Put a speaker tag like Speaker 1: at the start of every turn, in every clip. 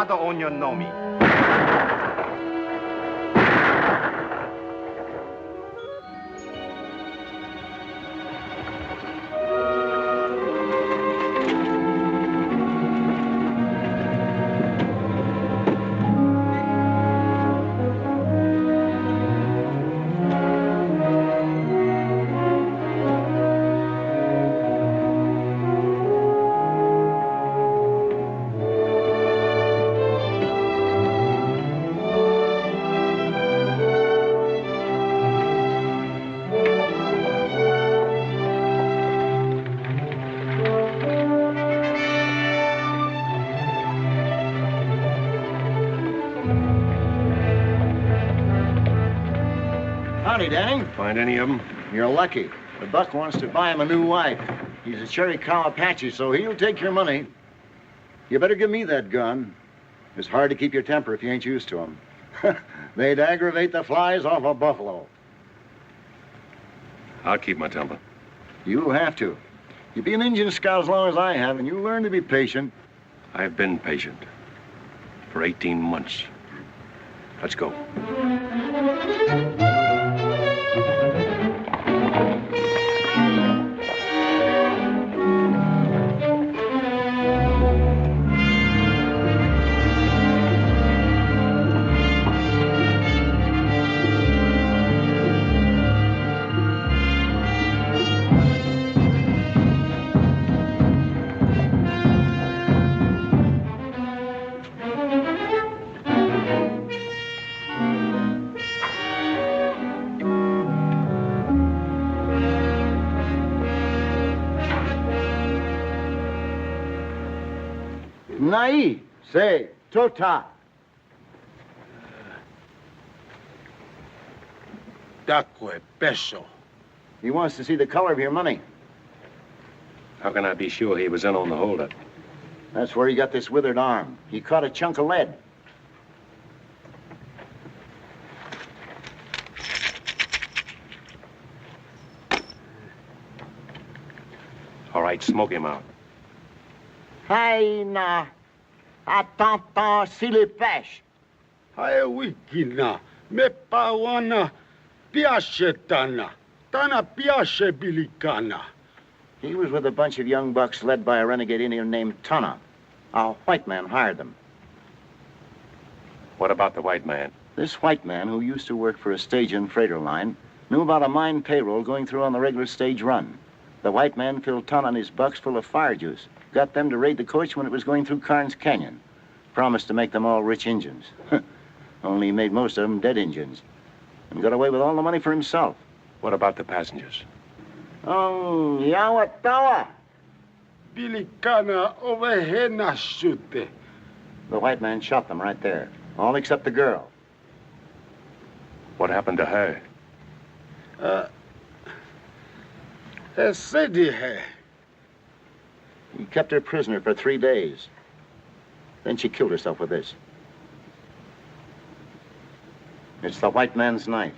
Speaker 1: Nada onyo nomi.
Speaker 2: Howdy, Danny.
Speaker 3: Find any of them?
Speaker 2: You're lucky. The buck wants to buy him a new wife. He's a Cherry Cow Apache, so he'll take your money. You better give me that gun. It's hard to keep your temper if you ain't used to them. They'd aggravate the flies off a buffalo.
Speaker 3: I'll keep my temper.
Speaker 2: You'll have to. You be an Indian scout as long as I have, and you'll learn to be patient.
Speaker 3: I've been patient for 18 months. Let's go.
Speaker 2: Nai, say, tota.
Speaker 4: Dacque peso.
Speaker 2: He wants to see the color of your money.
Speaker 3: How can I be sure he was in on the holdup?
Speaker 2: That's where he got this withered arm. He caught a chunk of lead.
Speaker 3: All right, smoke him out.
Speaker 2: Hey, na. Attends, s'il est pêche.
Speaker 4: Hae wikina. Me pawana. Piace tana. Tana piace bilicana.
Speaker 2: He was with a bunch of young bucks led by a renegade Indian named Tana. A white man hired them.
Speaker 3: What about the white man?
Speaker 2: This white man, who used to work for a stage and freighter line, knew about a mine payroll going through on the regular stage run. The white man filled Tana and his bucks full of fire juice. Got them to raid the coach when it was going through Carnes Canyon. Promised to make them all rich Injuns. Only he made most of them dead Injuns. And got away with all the money for himself.
Speaker 3: What about the passengers?
Speaker 2: Oh, Yawatawa.
Speaker 4: Bilicana ovehena shute.
Speaker 2: The white man shot them right there. All except the girl.
Speaker 3: What happened to her?
Speaker 4: Sedi he.
Speaker 2: He kept her prisoner for 3 days. Then she killed herself with this. It's the white man's knife.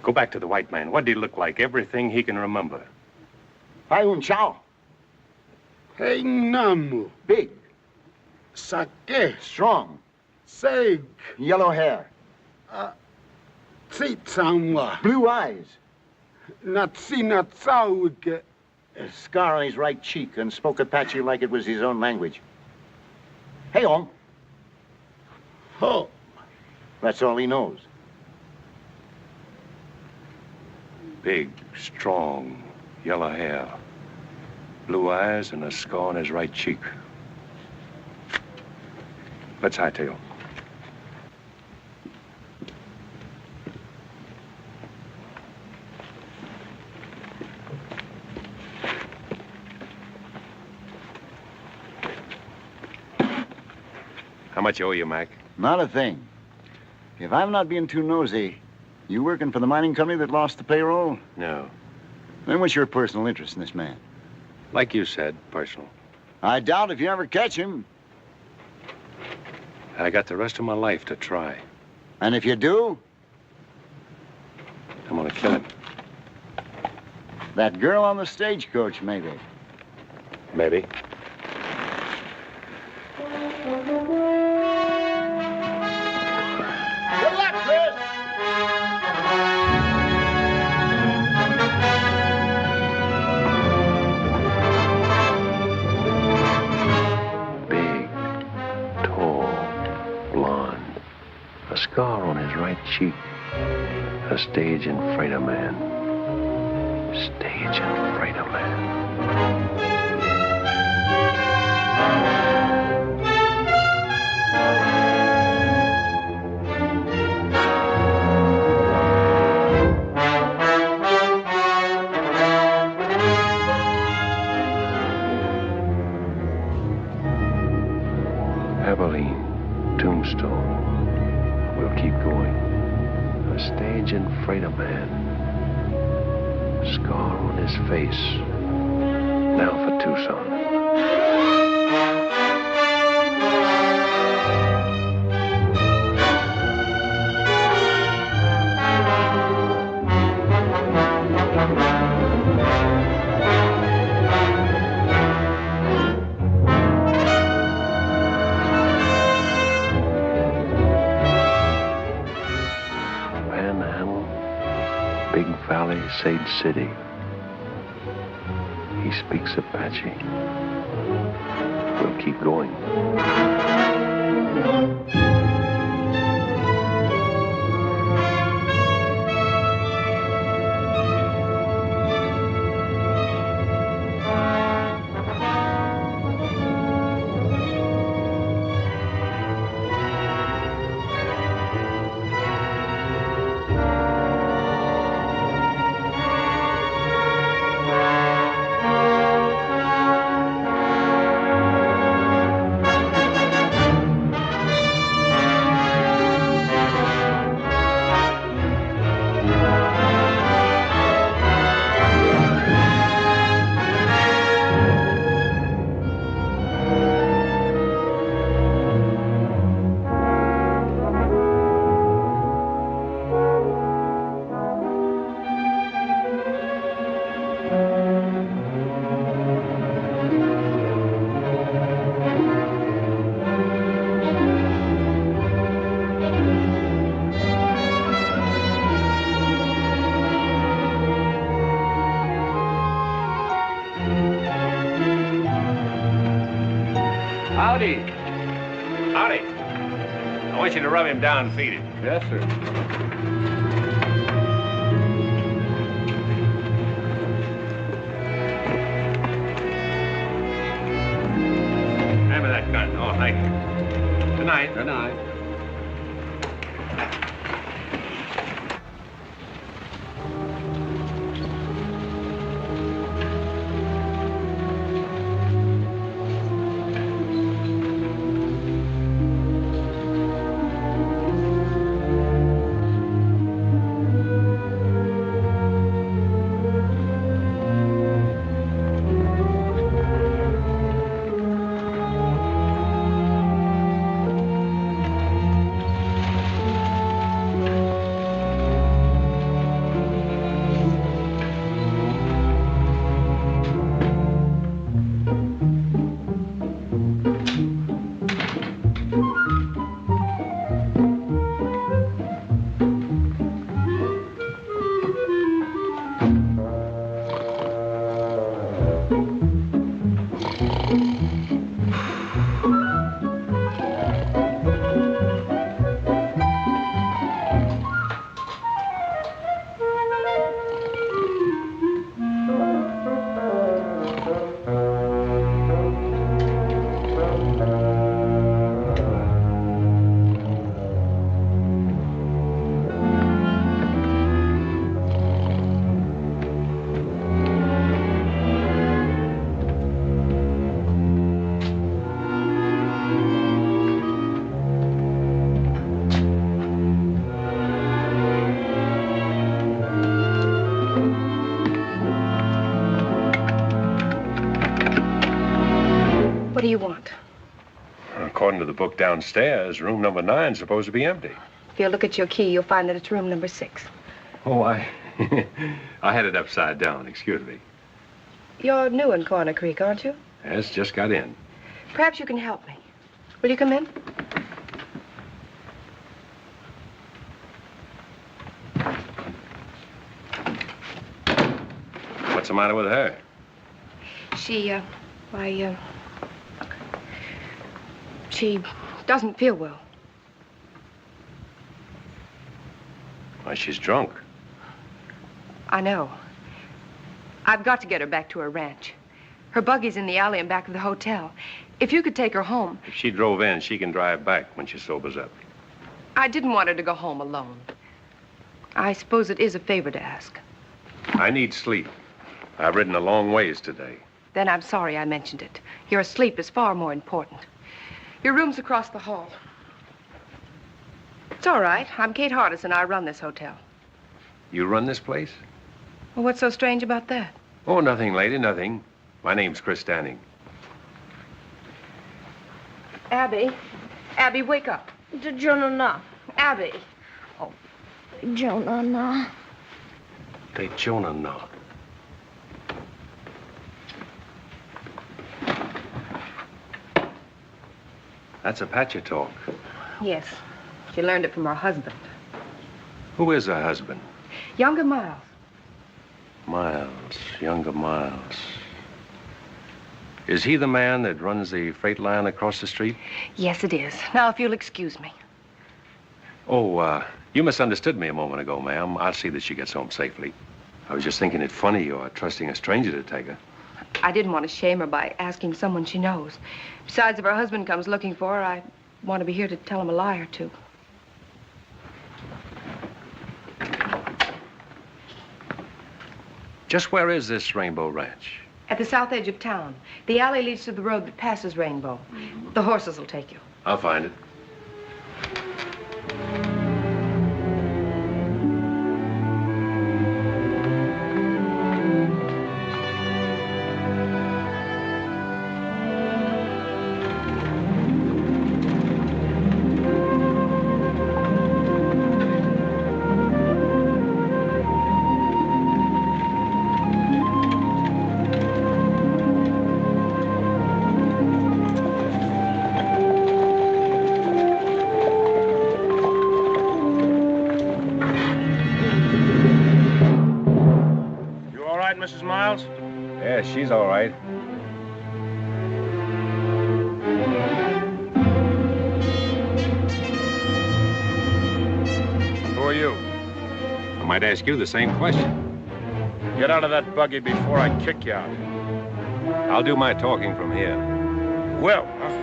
Speaker 3: Go back to the white man. What did he look like? Everything he can remember.
Speaker 2: Hai un chao.
Speaker 4: Hey namu.
Speaker 2: Big.
Speaker 4: Sake.
Speaker 2: Strong.
Speaker 4: Seg.
Speaker 2: Yellow hair.
Speaker 4: Tsitsamwa.
Speaker 2: Blue eyes.
Speaker 4: Natsina tsauke.
Speaker 2: A scar on his right cheek and spoke Apache like it was his own language. Hey, on.
Speaker 4: Ho.
Speaker 2: That's all he knows.
Speaker 3: Big, strong, yellow hair, blue eyes, and a scar on his right cheek. Let's hightail. How much owe you, Mac?
Speaker 2: Not a thing. If I'm not being too nosy, you working for the mining company that lost the payroll?
Speaker 3: No.
Speaker 2: Then what's your personal interest in this man?
Speaker 3: Like you said, personal.
Speaker 2: I doubt if you ever catch him.
Speaker 3: I got the rest of my life to try.
Speaker 2: And if you do?
Speaker 3: I'm gonna kill him.
Speaker 2: That girl on the stagecoach, maybe.
Speaker 3: Maybe.
Speaker 2: Good luck, Chris.
Speaker 3: Big, tall, blonde. A scar on his right cheek. A stage and freighter man. Stage and freighter man. Abilene, Tombstone. We'll keep going. A stage and freighter man. Scar on his face. Now for Tucson. Big Valley, Sage City. He speaks Apache. We'll keep going.
Speaker 1: Howdy. Howdy. I want you to rub him down and feed him.
Speaker 3: Yes, sir.
Speaker 1: Hand me that gun. Oh, thank you. Good night.
Speaker 3: Good night.
Speaker 5: What do you want?
Speaker 3: According to the book downstairs, room number 9 is supposed to be empty.
Speaker 5: If you look at your key, you'll find that it's room number 6.
Speaker 3: Oh, I had it upside down. Excuse me.
Speaker 5: You're new in Corner Creek, aren't you?
Speaker 3: Yes, just got in.
Speaker 5: Perhaps you can help me. Will you come in?
Speaker 3: What's the matter with her?
Speaker 5: She doesn't feel well.
Speaker 3: Why, she's drunk.
Speaker 5: I know. I've got to get her back to her ranch. Her buggy's in the alley in back of the hotel. If you could take her home.
Speaker 3: If she drove in, she can drive back when she sobers up.
Speaker 5: I didn't want her to go home alone. I suppose it is a favor to ask.
Speaker 3: I need sleep. I've ridden a long ways today.
Speaker 5: Then I'm sorry I mentioned it. Your sleep is far more important. Your room's across the hall. It's all right. I'm Kate Hardison. I run this hotel.
Speaker 3: You run this place?
Speaker 5: Well, what's so strange about that?
Speaker 3: Oh, nothing, lady, nothing. My name's Chris Stanning.
Speaker 5: Abby. Abby, wake up.
Speaker 6: Jonah,
Speaker 5: Abby.
Speaker 6: Jonah, no.
Speaker 3: They Jonah no. That's Apache talk.
Speaker 5: Yes. She learned it from her husband.
Speaker 3: Who is her husband?
Speaker 5: Younger Miles.
Speaker 3: Miles, younger Miles. Is he the man that runs the freight line across the street?
Speaker 5: Yes, it is. Now, if you'll excuse me.
Speaker 3: Oh, you misunderstood me a moment ago, ma'am. I'll see that she gets home safely. I was just thinking it funny you're trusting a stranger to take her.
Speaker 5: I didn't want to shame her by asking someone she knows. Besides, if her husband comes looking for her, I want to be here to tell him a lie or two.
Speaker 3: Just where is this Rainbow Ranch?
Speaker 5: At the south edge of town. The alley leads to the road that passes Rainbow. The horses will take you.
Speaker 3: I'll find it.
Speaker 1: Mrs. Miles?
Speaker 3: Yeah, she's all right.
Speaker 1: Who are you?
Speaker 3: I might ask you the same question.
Speaker 1: Get out of that buggy before I kick you out.
Speaker 3: I'll do my talking from here.
Speaker 1: Will, huh?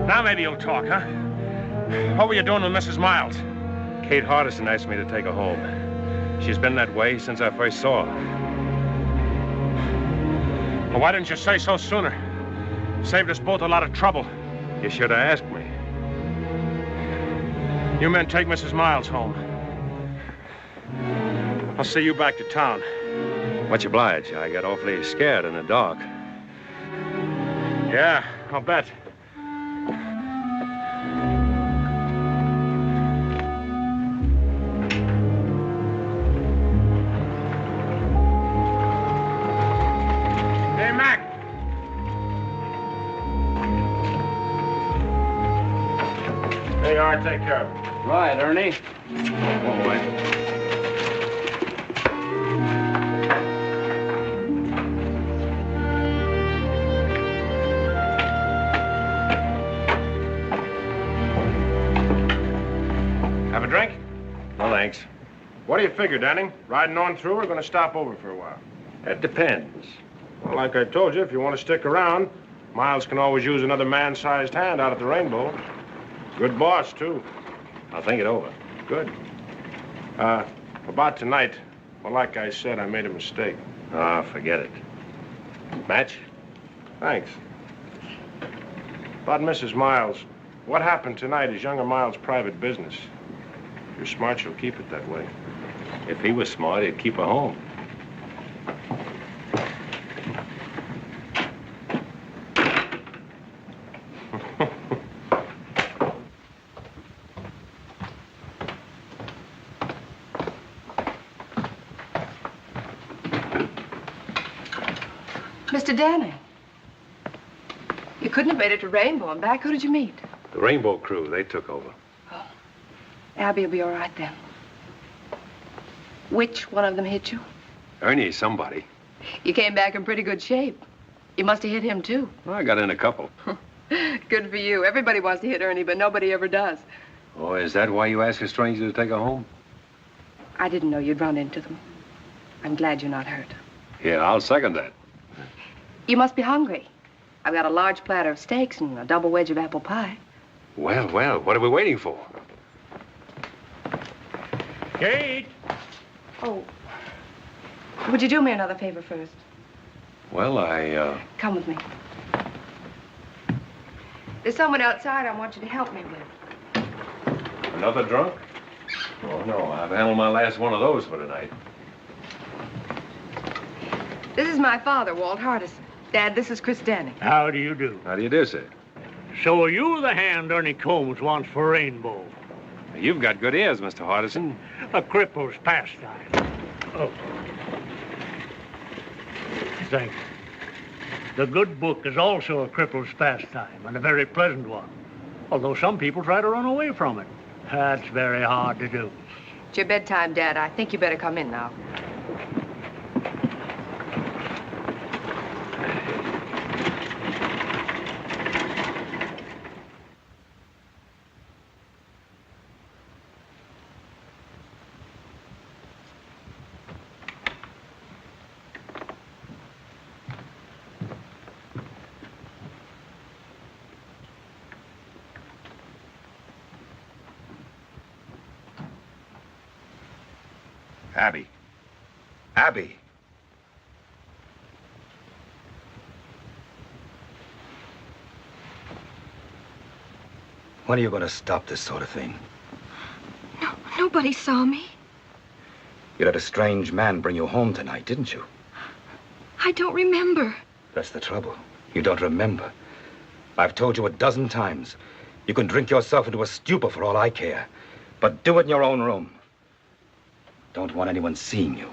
Speaker 1: Now maybe you'll talk, huh? What were you doing with Mrs. Miles?
Speaker 3: Kate Hardison asked me to take her home. She's been that way since I first saw her.
Speaker 1: Well, why didn't you say so sooner? Saved us both a lot of trouble.
Speaker 3: You should have asked me.
Speaker 1: You men take Mrs. Miles home. I'll see you back to town.
Speaker 3: Much obliged. I got awfully scared in the dark.
Speaker 1: Yeah, I'll bet. Hey, Mac. There you are. Take care of it.
Speaker 7: Right, Ernie.
Speaker 3: All right.
Speaker 1: Have a drink?
Speaker 3: No, thanks.
Speaker 1: What do you figure, Danning? Riding on through or going to stop over for a while?
Speaker 3: It depends.
Speaker 1: Well, like I told you, if you want to stick around, Miles can always use another man-sized hand out at the Rainbow. Good boss, too.
Speaker 3: I'll think it over.
Speaker 1: Good. About tonight, well, like I said, I made a mistake.
Speaker 3: Ah, forget it. Match?
Speaker 1: Thanks. About Mrs. Miles. What happened tonight is younger Miles' private business. If you're smart, you'll keep it that way.
Speaker 3: If he was smart, he'd keep her home.
Speaker 5: Mr. Danny. You couldn't have made it to Rainbow and back. Who did you meet?
Speaker 3: The Rainbow crew, they took over.
Speaker 5: Oh. Abby will be all right then. Which one of them hit you?
Speaker 3: Ernie, somebody.
Speaker 5: You came back in pretty good shape. You must have hit him, too.
Speaker 3: Well, I got in a couple.
Speaker 5: Good for you. Everybody wants to hit Ernie, but nobody ever does.
Speaker 3: Oh, is that why you asked a stranger to take her home?
Speaker 5: I didn't know you'd run into them. I'm glad you're not hurt.
Speaker 3: Yeah, I'll second that.
Speaker 5: You must be hungry. I've got a large platter of steaks and a double wedge of apple pie.
Speaker 3: Well, what are we waiting for?
Speaker 6: Kate!
Speaker 5: Oh. Would you do me another favor first?
Speaker 3: Well,
Speaker 5: Come with me. There's someone outside I want you to help me with.
Speaker 3: Another drunk? Oh, no, I've handled my last one of those for tonight.
Speaker 5: This is my father, Walt Hardison. Dad, this is Chris Danny.
Speaker 6: How do you do?
Speaker 3: How do you do, sir?
Speaker 6: So are you the hand Ernie Combs wants for Rainbow?
Speaker 3: You've got good ears, Mr. Hardison.
Speaker 6: A cripple's pastime. Oh. Thank you. The good book is also a cripple's pastime, and a very pleasant one. Although some people try to run away from it. That's very hard to do.
Speaker 5: It's your bedtime, Dad. I think you better come in now.
Speaker 7: Abby. Abby. When are you going to stop this sort of thing?
Speaker 8: No, nobody saw me.
Speaker 7: You let a strange man bring you home tonight, didn't you?
Speaker 8: I don't remember.
Speaker 7: That's the trouble. You don't remember. I've told you a dozen times. You can drink yourself into a stupor for all I care. But do it in your own room. Don't want anyone seeing you.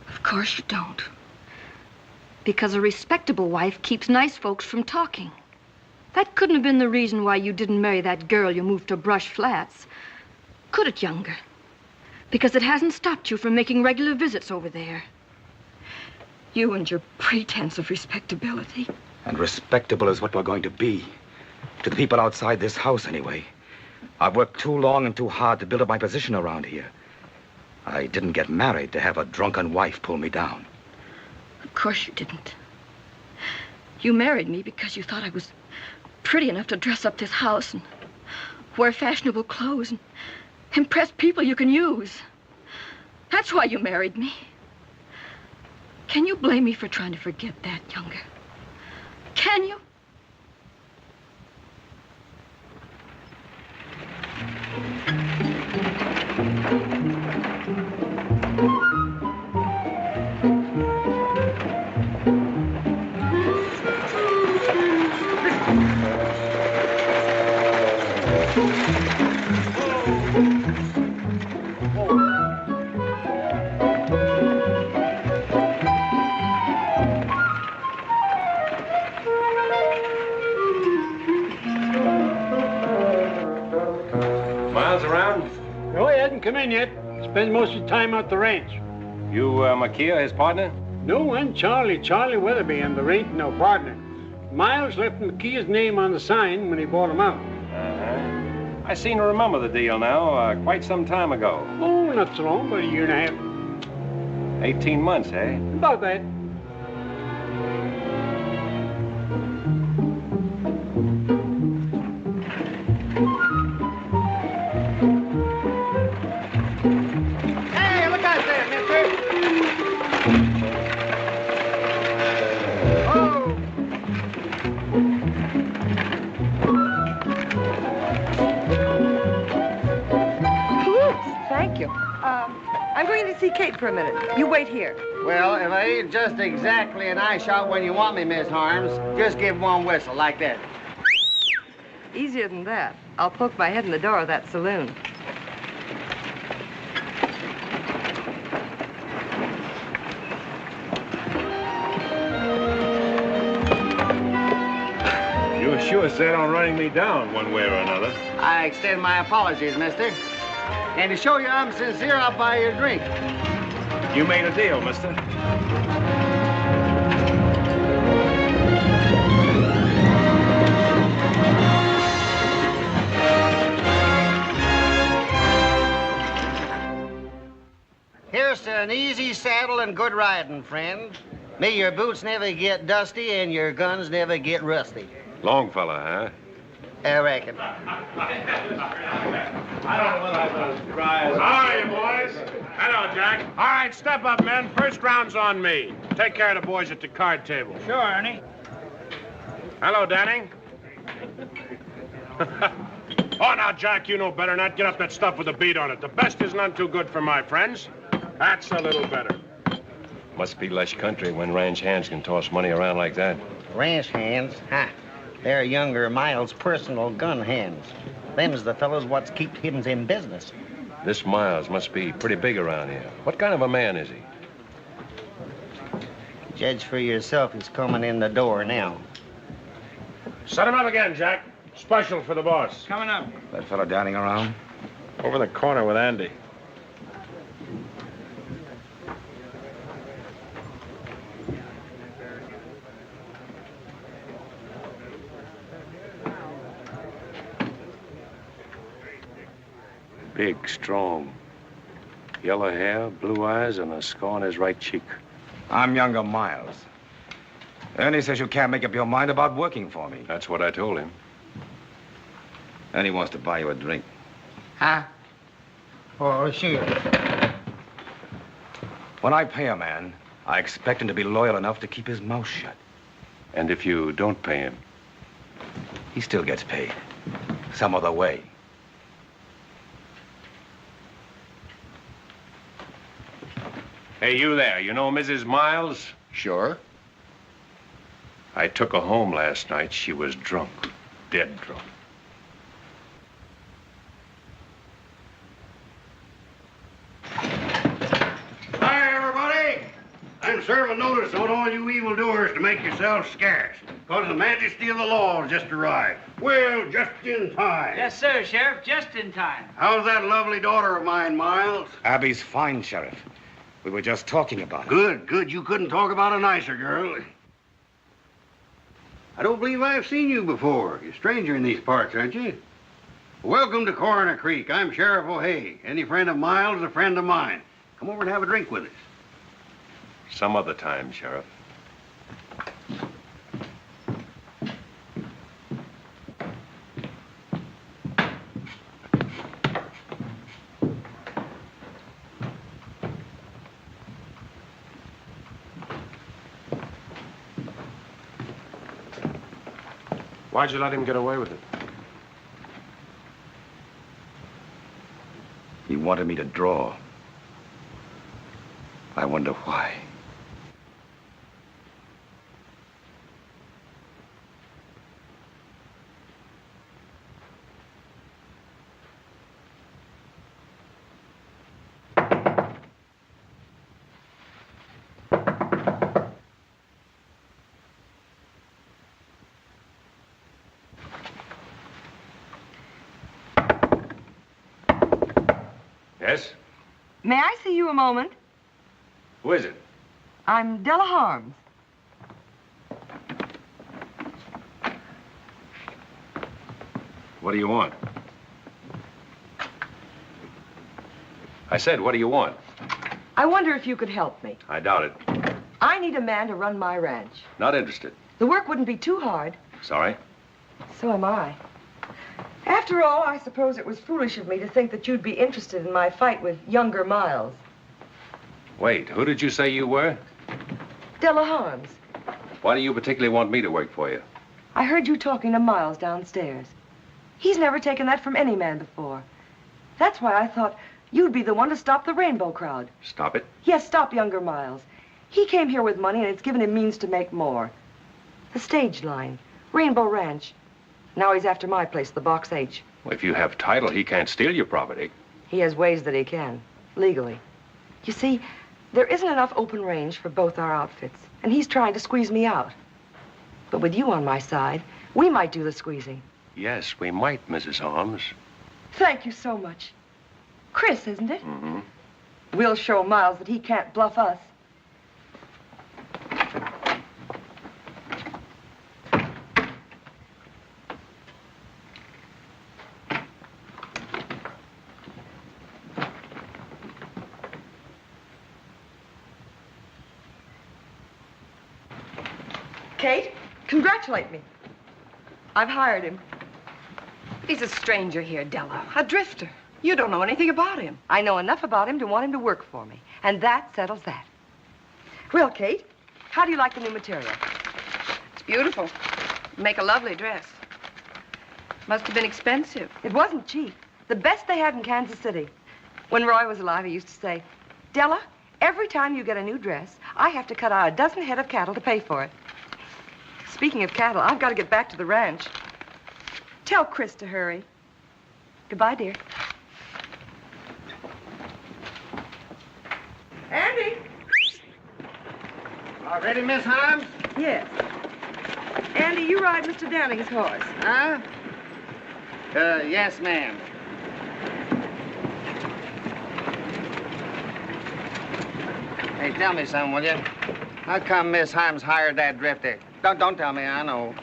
Speaker 8: Of course you don't. Because a respectable wife keeps nice folks from talking. That couldn't have been the reason why you didn't marry that girl you moved to Brush Flats. Could it, Younger? Because it hasn't stopped you from making regular visits over there. You and your pretense of respectability.
Speaker 7: And respectable is what we're going to be. To the people outside this house, anyway. I've worked too long and too hard to build up my position around here. I didn't get married to have a drunken wife pull me down.
Speaker 8: Of course you didn't. You married me because you thought I was pretty enough to dress up this house and wear fashionable clothes and impress people you can use. That's why you married me. Can you blame me for trying to forget that, Younger? Can you?
Speaker 3: Miles around?
Speaker 6: No, he hasn't come in yet. He spends most of his time out the ranch.
Speaker 3: You, Makia, his partner?
Speaker 6: No, and Charlie Weatherby, and there ain't no partner. Miles left McKee's name on the sign when he bought him out.
Speaker 3: Uh-huh. I seem to remember the deal now, quite some time ago.
Speaker 6: Oh, not so long, but a year and a half.
Speaker 3: 18 months, eh?
Speaker 6: About that. Hey, look out there, mister! Oh!
Speaker 5: I'm going to see Kate for a minute. You wait here.
Speaker 9: Well, if I ain't just exactly an eye shot when you want me, Miss Harms, just give one whistle like that.
Speaker 5: Easier than that. I'll poke my head in the door of that saloon.
Speaker 1: You were sure set on running me down one way or another.
Speaker 9: I extend my apologies, mister. And to show you I'm sincere, I'll buy you a drink.
Speaker 1: You made a deal, mister.
Speaker 9: Here's to an easy saddle and good riding, friend. May your boots never get dusty and your guns never get rusty.
Speaker 3: Long fella, huh?
Speaker 9: I reckon.
Speaker 1: How are you, boys? Hello, Jack. All right, step up, men. First round's on me. Take care of the boys at the card table.
Speaker 6: Sure, Ernie.
Speaker 1: Hello, Danny. Oh, now, Jack, you know better not get up that stuff with a beat on it. The best is none too good for my friends. That's a little better.
Speaker 3: Must be lush country when ranch hands can toss money around like that.
Speaker 9: Ranch hands? Ha! They're younger Miles' personal gun hands. Them's the fellows what's keep him in business.
Speaker 3: This Miles must be pretty big around here. What kind of a man is he?
Speaker 9: Judge for yourself, he's coming in the door now.
Speaker 1: Set him up again, Jack. Special for the boss.
Speaker 6: Coming up.
Speaker 7: That fellow dining around?
Speaker 1: Over in the corner with Andy.
Speaker 3: Big, strong. Yellow hair, blue eyes, and a scar on his right cheek.
Speaker 7: I'm younger Miles. Ernie says you can't make up your mind about working for me.
Speaker 3: That's what I told him.
Speaker 7: Ernie wants to buy you a drink.
Speaker 9: Huh? Oh, sure.
Speaker 7: When I pay a man, I expect him to be loyal enough to keep his mouth shut.
Speaker 3: And if you don't pay him?
Speaker 7: He still gets paid. Some other way.
Speaker 3: Hey, you there. You know Mrs. Miles?
Speaker 10: Sure.
Speaker 3: I took her home last night. She was drunk. Dead drunk.
Speaker 10: Hi, everybody. I'm serving notice on all you evildoers to make yourselves scarce, because the majesty of the law has just arrived. Well, just in time.
Speaker 11: Yes, sir, Sheriff, just in time.
Speaker 10: How's that lovely daughter of mine, Miles?
Speaker 7: Abby's fine, Sheriff. We were just talking about it.
Speaker 10: Good, good. You couldn't talk about a nicer girl. I don't believe I've seen you before. You're a stranger in these parts, aren't you? Welcome to Coroner Creek. I'm Sheriff O'Hay. Any friend of Miles is a friend of mine. Come over and have a drink with us.
Speaker 3: Some other time, Sheriff.
Speaker 1: Why'd you let him get away with it?
Speaker 7: He wanted me to draw. I wonder why.
Speaker 3: Yes?
Speaker 5: May I see you a moment?
Speaker 3: Who is it?
Speaker 5: I'm Della Harms.
Speaker 3: What do you want? I said, what do you want?
Speaker 5: I wonder if you could help me.
Speaker 3: I doubt it.
Speaker 5: I need a man to run my ranch.
Speaker 3: Not interested.
Speaker 5: The work wouldn't be too hard.
Speaker 3: Sorry?
Speaker 5: So am I. After all, I suppose it was foolish of me to think that you'd be interested in my fight with younger Miles.
Speaker 3: Wait, who did you say you were?
Speaker 5: Della Harms.
Speaker 3: Why do you particularly want me to work for you?
Speaker 5: I heard you talking to Miles downstairs. He's never taken that from any man before. That's why I thought
Speaker 12: You'd be the one to stop the rainbow crowd.
Speaker 3: Stop it?
Speaker 12: Yes, stop younger Miles. He came here with money, and it's given him means to make more. The stage line, Rainbow Ranch. Now he's after my place, the Box H.
Speaker 3: Well, if you have title, he can't steal your property.
Speaker 12: He has ways that he can, legally. You see, there isn't enough open range for both our outfits, and he's trying to squeeze me out. But with you on my side, we might do the squeezing.
Speaker 3: Yes, we might, Mrs. Holmes.
Speaker 12: Thank you so much. Chris, isn't it?
Speaker 3: Mm-hmm.
Speaker 12: We'll show Miles that he can't bluff us. Kate, congratulate me. I've hired him.
Speaker 5: He's a stranger here, Della. A drifter. You don't know anything about him.
Speaker 12: I know enough about him to want him to work for me. And that settles that. Well, Kate, how do you like the new material?
Speaker 5: It's beautiful. Make a lovely dress. Must have been expensive.
Speaker 12: It wasn't cheap. The best they had in Kansas City. When Roy was alive, he used to say, Della, every time you get a new dress, I have to cut out a dozen head of cattle to pay for it. Speaking of cattle, I've got to get back to the ranch. Tell Chris to hurry. Goodbye, dear. Andy!
Speaker 9: All ready, Miss Holmes?
Speaker 12: Yes. Andy, you ride Mr. Downing's horse.
Speaker 9: Huh? Yes, ma'am. Hey, tell me something, will you? How come Miss Holmes hired that drifter? Don't tell me, I know.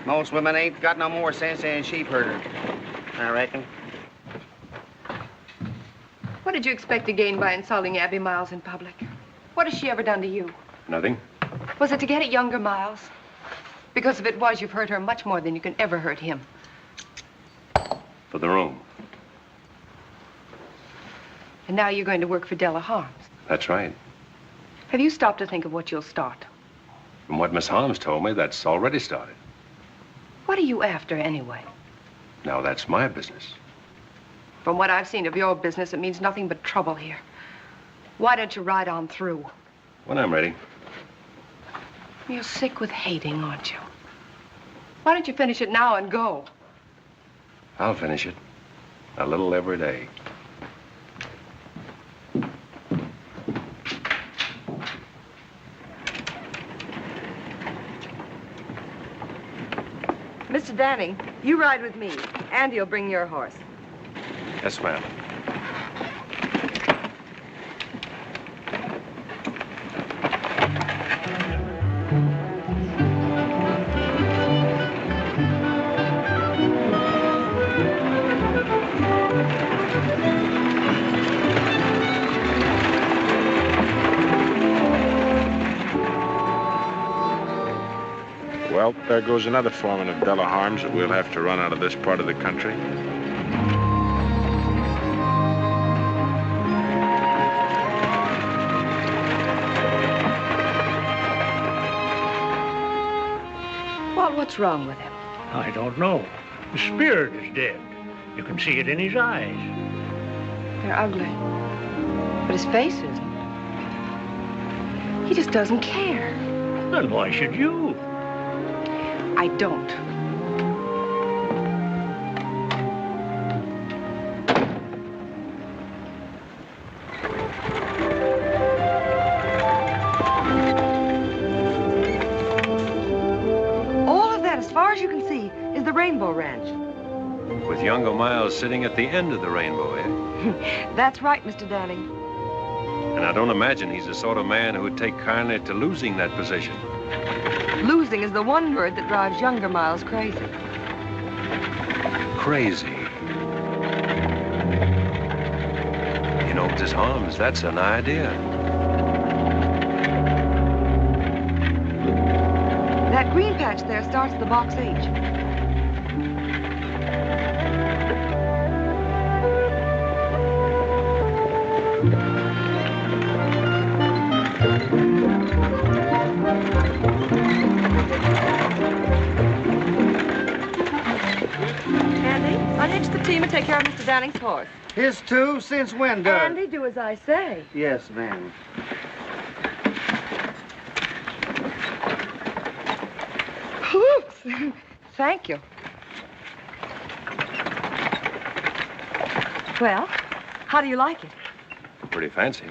Speaker 9: Most women ain't got no more sense than a sheep herder, I reckon.
Speaker 5: What did you expect to gain by insulting Abby Miles in public? What has she ever done to you?
Speaker 3: Nothing.
Speaker 5: Was it to get at younger Miles? Because if it was, you've hurt her much more than you can ever hurt him.
Speaker 3: For the room.
Speaker 5: And now you're going to work for Della Harms.
Speaker 3: That's right.
Speaker 5: Have you stopped to think of what you'll start?
Speaker 3: From what Miss Holmes told me, that's already started.
Speaker 5: What are you after, anyway?
Speaker 3: Now, that's my business.
Speaker 5: From what I've seen of your business, it means nothing but trouble here. Why don't you ride on through?
Speaker 3: When I'm ready.
Speaker 5: You're sick with hating, aren't you? Why don't you finish it now and go?
Speaker 3: I'll finish it. A little every day.
Speaker 12: Mr. Danning, you ride with me. Andy'll bring your horse.
Speaker 3: Yes, ma'am.
Speaker 1: Well, there goes another foreman of Della Harms that we'll have to run out of this part of the country.
Speaker 5: What's wrong with him?
Speaker 6: I don't know. The spirit is dead. You can see it in his eyes.
Speaker 5: They're ugly. But his face isn't. He just doesn't care.
Speaker 6: Then why should you?
Speaker 5: I don't.
Speaker 12: All of that, as far as you can see, is the Rainbow Ranch.
Speaker 3: With younger Miles sitting at the end of the rainbow, eh?
Speaker 12: That's right, Mr. Danning.
Speaker 3: And I don't imagine he's the sort of man who would take kindly to losing that position.
Speaker 12: Losing is the one word that drives younger Miles crazy.
Speaker 3: Crazy. You know, Mrs. Holmes, that's an idea.
Speaker 12: That green patch there starts the Box H. Andy, hitch the team and take care of Mr. Danning's horse.
Speaker 9: His too? Since when, Doug?
Speaker 12: Andy, do as I say.
Speaker 9: Yes, ma'am.
Speaker 12: Whew. Thank you. Well, how do you like it?
Speaker 3: Pretty fancy.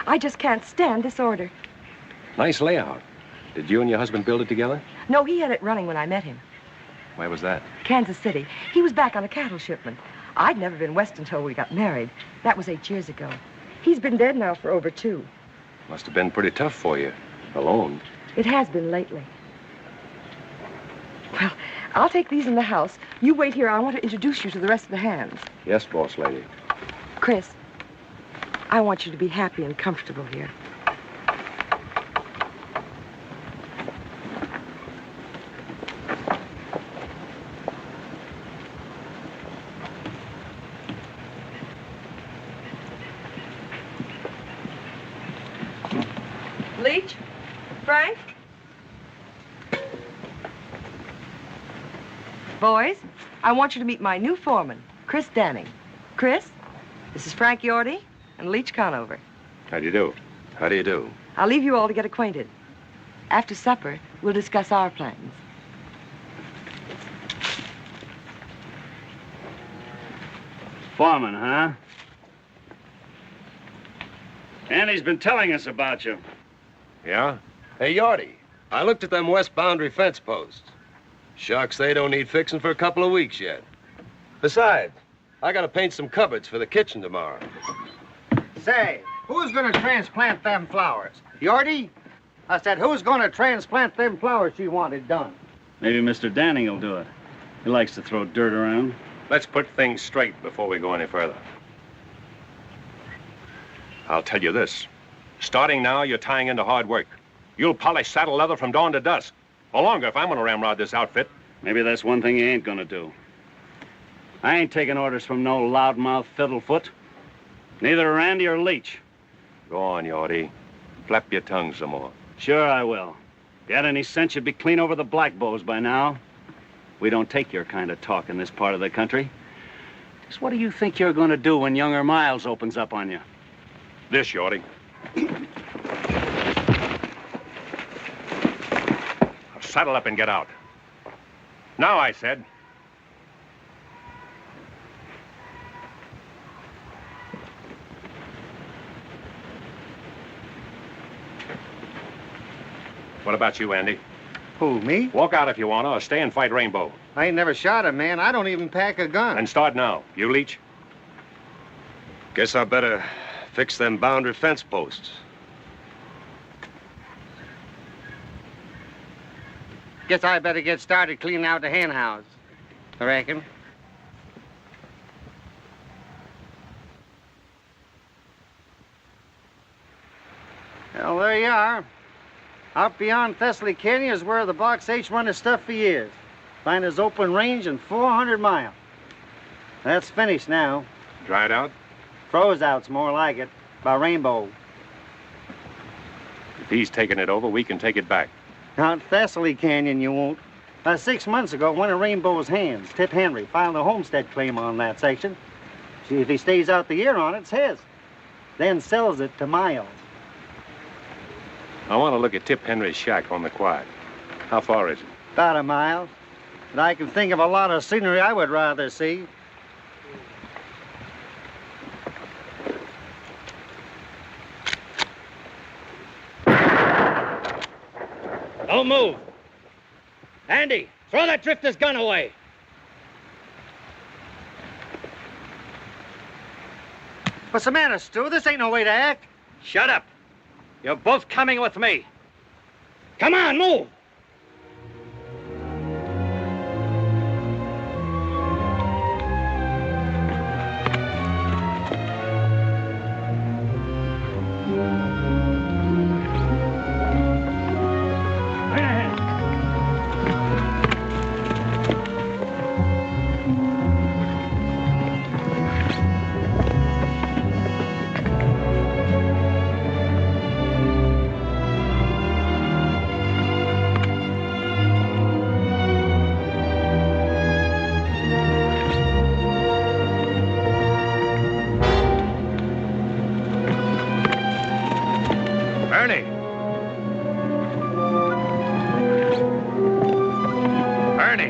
Speaker 12: I just can't stand this order.
Speaker 3: Nice layout. Did you and your husband build it together?
Speaker 12: No, he had it running when I met him.
Speaker 3: Where was that?
Speaker 12: Kansas City. He was back on a cattle shipment. I'd never been west until we got married. That was 8 years ago. He's been dead now for over 2.
Speaker 3: Must have been pretty tough for you. Alone.
Speaker 12: It has been lately. Well, I'll take these in the house. You wait here. I want to introduce you to the rest of the hands.
Speaker 3: Yes, boss lady.
Speaker 12: Chris, I want you to be happy and comfortable here. Leach? Frank? Boys, I want you to meet my new foreman, Chris Danning. Chris, this is Frank Yorty and Leach Conover.
Speaker 3: How do you do? How do you do?
Speaker 12: I'll leave you all to get acquainted. After supper, we'll discuss our plans.
Speaker 10: Foreman, huh? Andy's been telling us about you.
Speaker 3: Yeah? Hey, Yorty, I looked at them west boundary fence posts. Shucks, they don't need fixing for a couple of weeks yet. Besides, I gotta paint some cupboards for the kitchen tomorrow.
Speaker 9: Say, who's gonna transplant them flowers? Yorty? I said, who's gonna transplant them flowers you wanted done?
Speaker 10: Maybe Mr. Danning will do it. He likes to throw dirt around.
Speaker 3: Let's put things straight before we go any further. I'll tell you this. Starting now, you're tying into hard work. You'll polish saddle leather from dawn to dusk. Or longer if I'm gonna ramrod this outfit.
Speaker 10: Maybe that's one thing you ain't gonna do. I ain't taking orders from no loudmouth fiddlefoot. Neither Randy or Leach.
Speaker 3: Go on, Yorty. Flap your tongue some more.
Speaker 10: Sure I will. If you had any sense, you'd be clean over the black bows by now. We don't take your kind of talk in this part of the country. Just what do you think you're gonna do when younger Miles opens up on you?
Speaker 3: This, Yorty. Saddle up and get out. Now, I said. What about you, Andy?
Speaker 9: Who, me?
Speaker 3: Walk out if you want to, or stay and fight Rainbow.
Speaker 9: I ain't never shot a man. I don't even pack a gun.
Speaker 3: And start now. You, Leach?
Speaker 13: Guess I better fix them boundary fence posts.
Speaker 9: Guess I better get started cleaning out the hen house. I reckon. Well, there you are. Out beyond Thessaly Canyon is where the Box H run his stuff for years. Find his open range in 400 miles. That's finished now.
Speaker 3: Dried out?
Speaker 9: Froze out's more like it. By Rainbow.
Speaker 3: If he's taking it over, we can take it back.
Speaker 9: Out Thessaly Canyon, you won't. 6 months ago, one of Rainbow's hands, Tip Henry, filed a homestead claim on that section. See, if he stays out the year on it, it's his. Then sells it to Miles.
Speaker 3: I want to look at Tip Henry's shack on the quiet. How far is it?
Speaker 9: About a mile. But I can think of a lot of scenery I would rather see.
Speaker 10: Don't move. Andy, throw that drifter's gun away.
Speaker 9: What's the matter, Stu? This ain't no way to act.
Speaker 10: Shut up. You're both coming with me. Come on, move.
Speaker 1: Ernie. Ernie.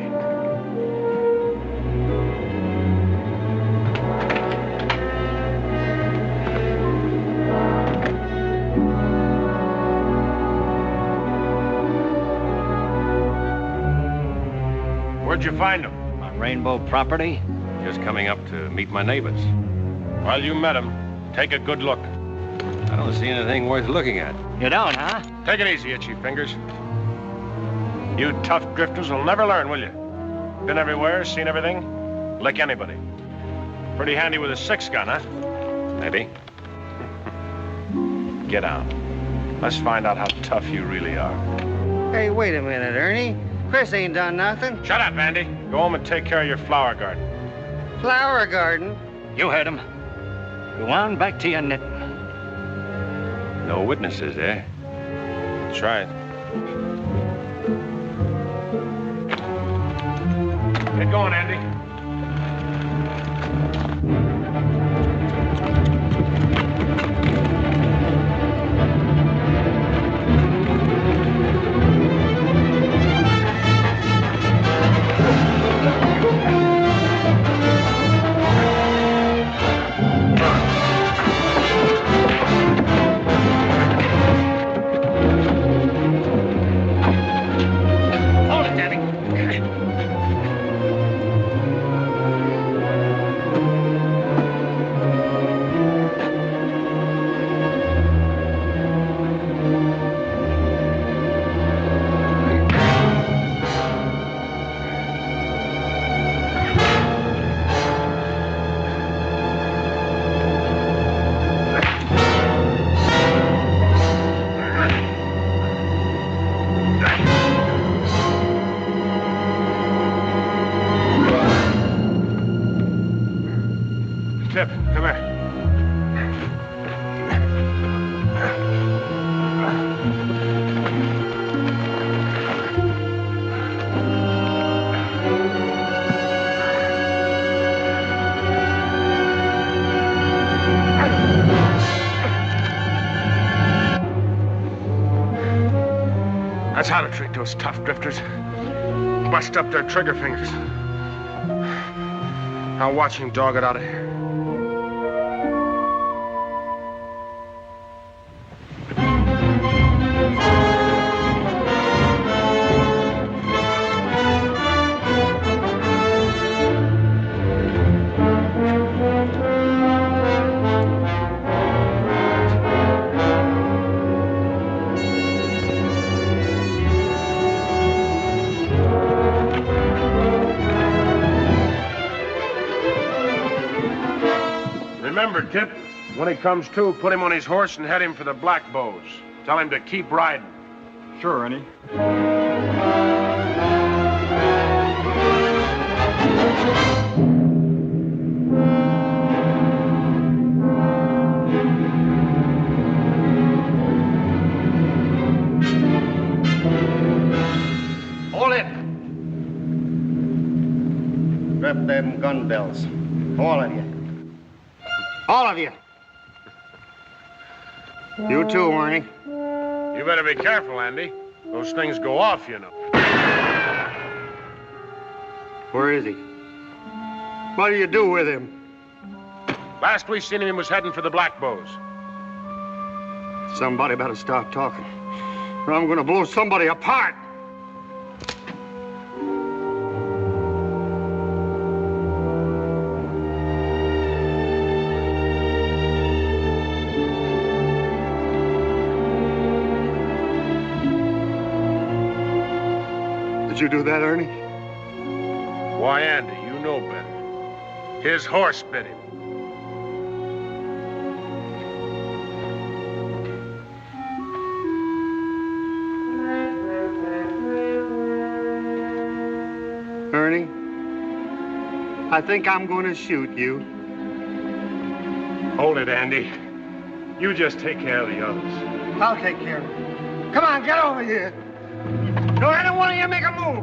Speaker 1: Where'd you find him?
Speaker 10: On Rainbow property?
Speaker 13: Just coming up to meet my neighbors.
Speaker 1: Well, you met him. Take a good look.
Speaker 13: I don't see anything worth looking at.
Speaker 10: You don't, huh?
Speaker 1: Take it easy, itchy fingers. You tough drifters will never learn, will you? Been everywhere, seen everything? Lick anybody. Pretty handy with a 6-gun, huh?
Speaker 13: Maybe.
Speaker 1: Get out. Let's find out how tough you really are.
Speaker 9: Hey, wait a minute, Ernie. Chris ain't done nothing.
Speaker 1: Shut up, Andy. Go home and take care of your flower garden.
Speaker 9: Flower garden?
Speaker 10: You heard him. Go on back to your knitting.
Speaker 13: No witnesses, eh?
Speaker 1: That's right. Get going, Andy.
Speaker 10: Hold it, Danny.
Speaker 1: Tip, come here. That's how to treat those tough drifters. Bust up their trigger fingers. Now watch him dog it out of here. Remember, Tip, when he comes to, put him on his horse and head him for the Black Bows. Tell him to keep riding.
Speaker 14: Sure, Ernie.
Speaker 9: Hold it. Strap them gun belts. All of you. All of you. You too, Ernie.
Speaker 1: You better be careful, Andy. Those things go off, you know.
Speaker 9: Where is he? What do you do with him?
Speaker 1: Last we seen him, he was heading for the Black Bows.
Speaker 9: Somebody better stop talking, or I'm gonna blow somebody apart. Did you do that, Ernie?
Speaker 1: Why, Andy, you know better. His horse bit him.
Speaker 9: Ernie, I think I'm going to shoot you.
Speaker 1: Hold it, Andy. You just take care of the others.
Speaker 9: I'll take care of it. Come on, get over here. Don't any one of you make a move.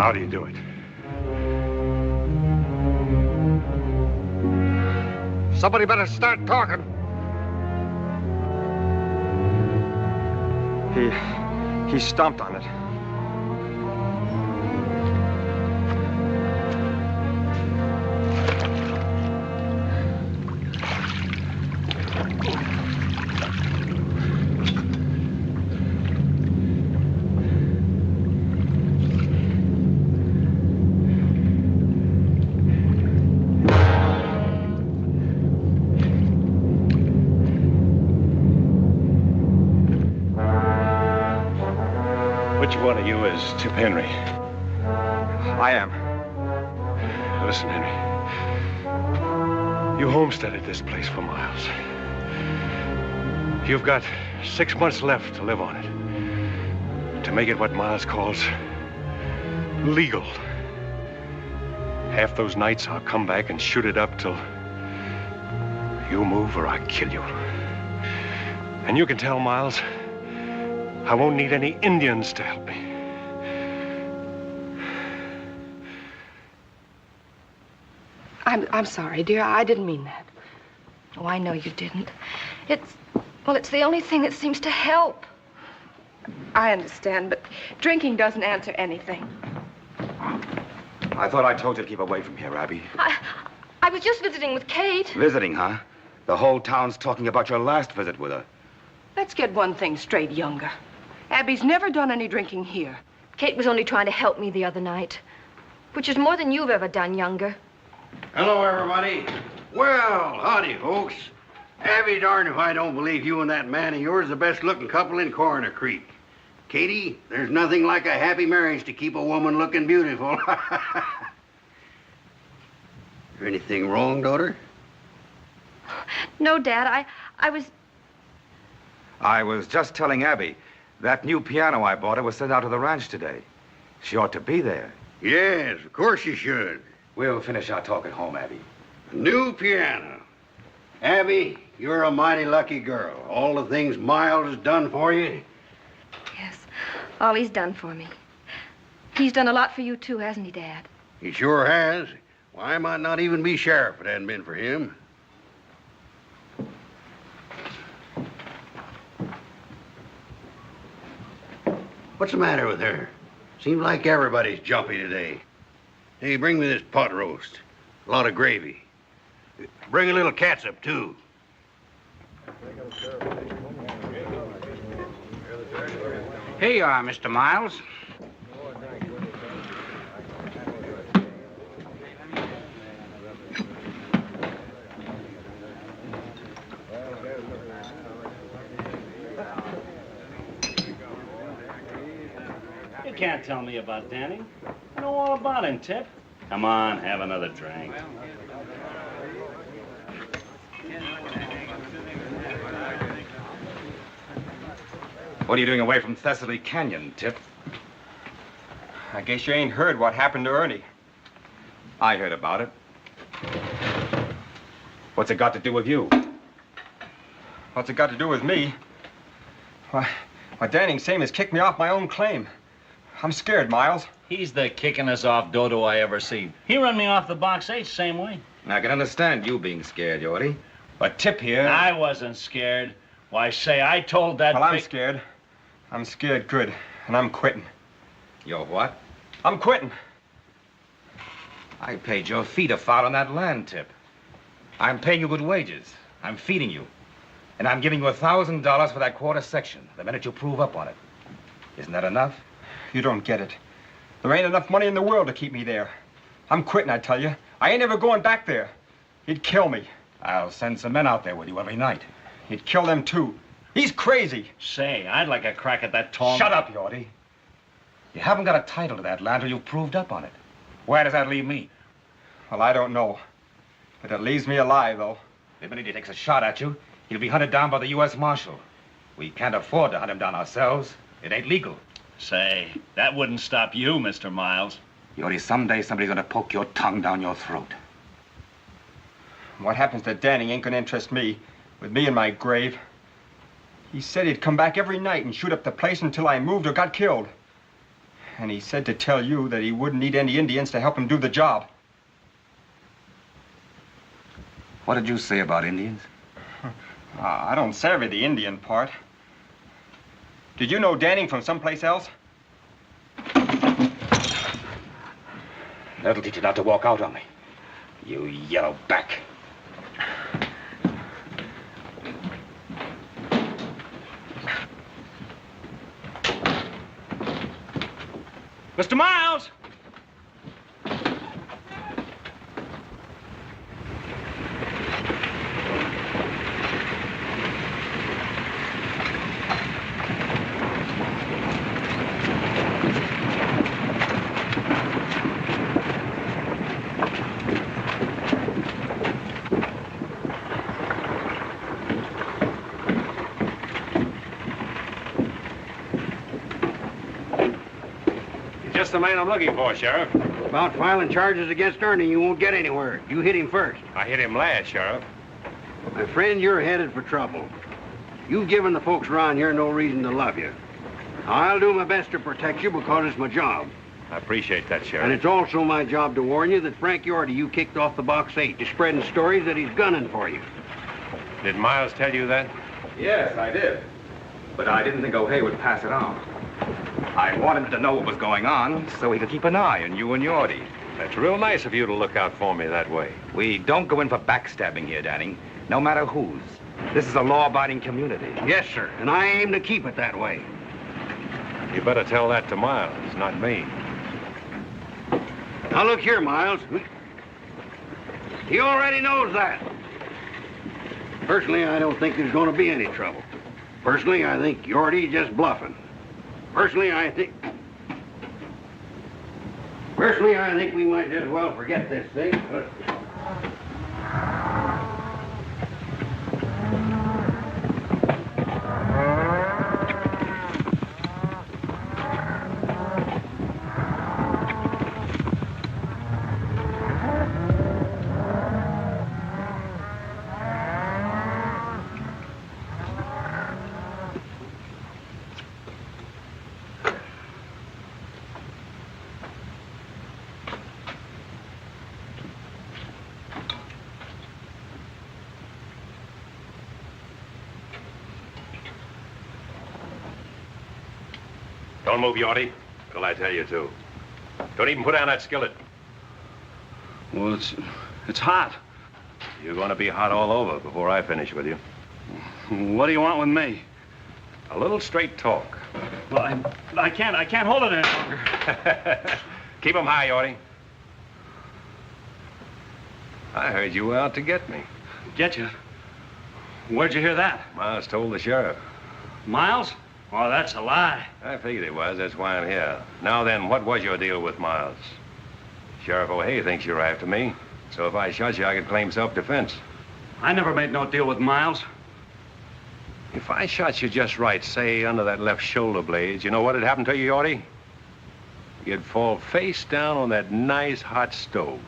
Speaker 1: How do you do it?
Speaker 14: Somebody better start talking.
Speaker 15: He stomped on it.
Speaker 1: Which one of you is Tip Henry?
Speaker 15: I am.
Speaker 1: Listen, Henry. You homesteaded this place for Miles. You've got 6 months left to live on it. To make it what Miles calls legal. Half those nights I'll come back and shoot it up till you move or I kill you. And you can tell Miles I won't need any Indians to help me.
Speaker 5: I'm sorry, dear. I didn't mean that.
Speaker 8: Oh, I know you didn't. It's the only thing that seems to help.
Speaker 5: I understand, but drinking doesn't answer anything.
Speaker 7: I thought I told you to keep away from here, Abby.
Speaker 8: I was just visiting with Kate.
Speaker 7: Visiting, huh? The whole town's talking about your last visit with her.
Speaker 5: Let's get one thing straight, Younger. Abby's never done any drinking here.
Speaker 8: Kate was only trying to help me the other night, which is more than you've ever done, Younger.
Speaker 16: Hello, everybody. Well, howdy, folks. Abby, darn if I don't believe you and that man of yours are the best-looking couple in Coroner Creek. Katie, there's nothing like a happy marriage to keep a woman looking beautiful. Is there anything wrong, daughter?
Speaker 8: No, Dad,
Speaker 7: I was just telling Abby, that new piano I bought her was sent out to the ranch today. She ought to be there.
Speaker 16: Yes, of course you should.
Speaker 7: We'll finish our talk at home, Abby.
Speaker 16: New piano. Abby, you're a mighty lucky girl. All the things Miles has done for you.
Speaker 8: Yes, all he's done for me. He's done a lot for you, too, hasn't he, Dad?
Speaker 16: He sure has. Why, I might not even be sheriff if it hadn't been for him. What's the matter with her? Seems like everybody's jumpy today. Hey, bring me this pot roast. A lot of gravy. Bring a little catsup, too.
Speaker 17: Here you are, Mr. Miles.
Speaker 10: You can't tell me about Danny. I know all about him, Tip. Come on, have another drink.
Speaker 7: What are you doing away from Thessaly Canyon, Tip?
Speaker 15: I guess you ain't heard what happened to Ernie.
Speaker 7: I heard about it. What's it got to do with you?
Speaker 15: What's it got to do with me? Why, Danning Samos kicked me off my own claim. I'm scared, Miles.
Speaker 10: He's the kickingest off dodo I ever seen. He run me off the box 8 same way.
Speaker 7: I can understand you being scared, Yorty.
Speaker 15: But Tip here...
Speaker 10: I wasn't scared. Why, say, I told that...
Speaker 15: Well, I'm scared. I'm scared good, and I'm quitting.
Speaker 7: You're what?
Speaker 15: I'm quitting.
Speaker 7: I paid your feet a fart on that land, Tip. I'm paying you good wages. I'm feeding you. And I'm giving you $1,000 for that quarter section the minute you prove up on it. Isn't that enough?
Speaker 15: You don't get it. There ain't enough money in the world to keep me there. I'm quitting, I tell you. I ain't ever going back there. He'd kill me.
Speaker 7: I'll send some men out there with you every night.
Speaker 15: He'd kill them, too. He's crazy.
Speaker 10: Say, I'd like a crack at that tall...
Speaker 7: Shut up, Yorty. You haven't got a title to that land till you've proved up on it. Where does that leave me?
Speaker 15: Well, I don't know. But it leaves me alive, though.
Speaker 7: The minute he takes a shot at you, he'll be hunted down by the U.S. Marshal. We can't afford to hunt him down ourselves. It ain't legal.
Speaker 10: Say, that wouldn't stop you, Mr. Miles.
Speaker 7: Yorty, someday somebody's gonna poke your tongue down your throat.
Speaker 15: What happens to Danny ain't gonna interest me. With me in my grave. He said he'd come back every night and shoot up the place until I moved or got killed. And he said to tell you that he wouldn't need any Indians to help him do the job.
Speaker 7: What did you say about Indians?
Speaker 15: I don't savvy the Indian part. Did you know Danning from someplace else?
Speaker 7: That'll teach you not to walk out on me. You yellow back.
Speaker 10: Mr. Miles!
Speaker 1: Just the man I'm looking for, Sheriff.
Speaker 16: About filing charges against Ernie, you won't get anywhere. You hit him first.
Speaker 1: I hit him last, Sheriff.
Speaker 16: My friend, you're headed for trouble. You've given the folks around here no reason to love you. I'll do my best to protect you because it's my job.
Speaker 1: I appreciate that, Sheriff.
Speaker 16: And it's also my job to warn you that Frank Yorty you kicked off the Box 8 to spreading stories that he's gunning for you.
Speaker 1: Did Miles tell you that?
Speaker 7: Yes, I did. But I didn't think O'Hay would pass it on. I wanted him to know what was going on so he could keep an eye on you and Yorty.
Speaker 1: That's real nice of you to look out for me that way.
Speaker 7: We don't go in for backstabbing here, Danning, no matter whose. This is a law-abiding community.
Speaker 16: Yes, sir, and I aim to keep it that way.
Speaker 1: You better tell that to Miles, not me.
Speaker 16: Now look here, Miles. He already knows that. Personally, I don't think there's going to be any trouble. Personally, I think Yorty's just bluffing. Personally, I think we might as well forget this thing.
Speaker 1: Don't move, Yorty, till I tell you to. Don't even put down that skillet.
Speaker 10: Well, it's hot.
Speaker 1: You're going to be hot all over before I finish with you.
Speaker 10: What do you want with me?
Speaker 1: A little straight talk.
Speaker 10: Well, I can't hold it any longer.
Speaker 1: Keep 'em high, Yorty. I heard you were out to get me.
Speaker 10: Get you? Where'd you hear that?
Speaker 1: Miles told the sheriff.
Speaker 10: Miles? Oh, that's a lie.
Speaker 1: I figured it was. That's why I'm here. Now then, what was your deal with Miles? Sheriff O'Hay thinks you're after me. So if I shot you, I could claim self-defense.
Speaker 10: I never made no deal with Miles.
Speaker 1: If I shot you just right, say under that left shoulder blade, you know what'd happen to you, Yorty? You'd fall face down on that nice hot stove.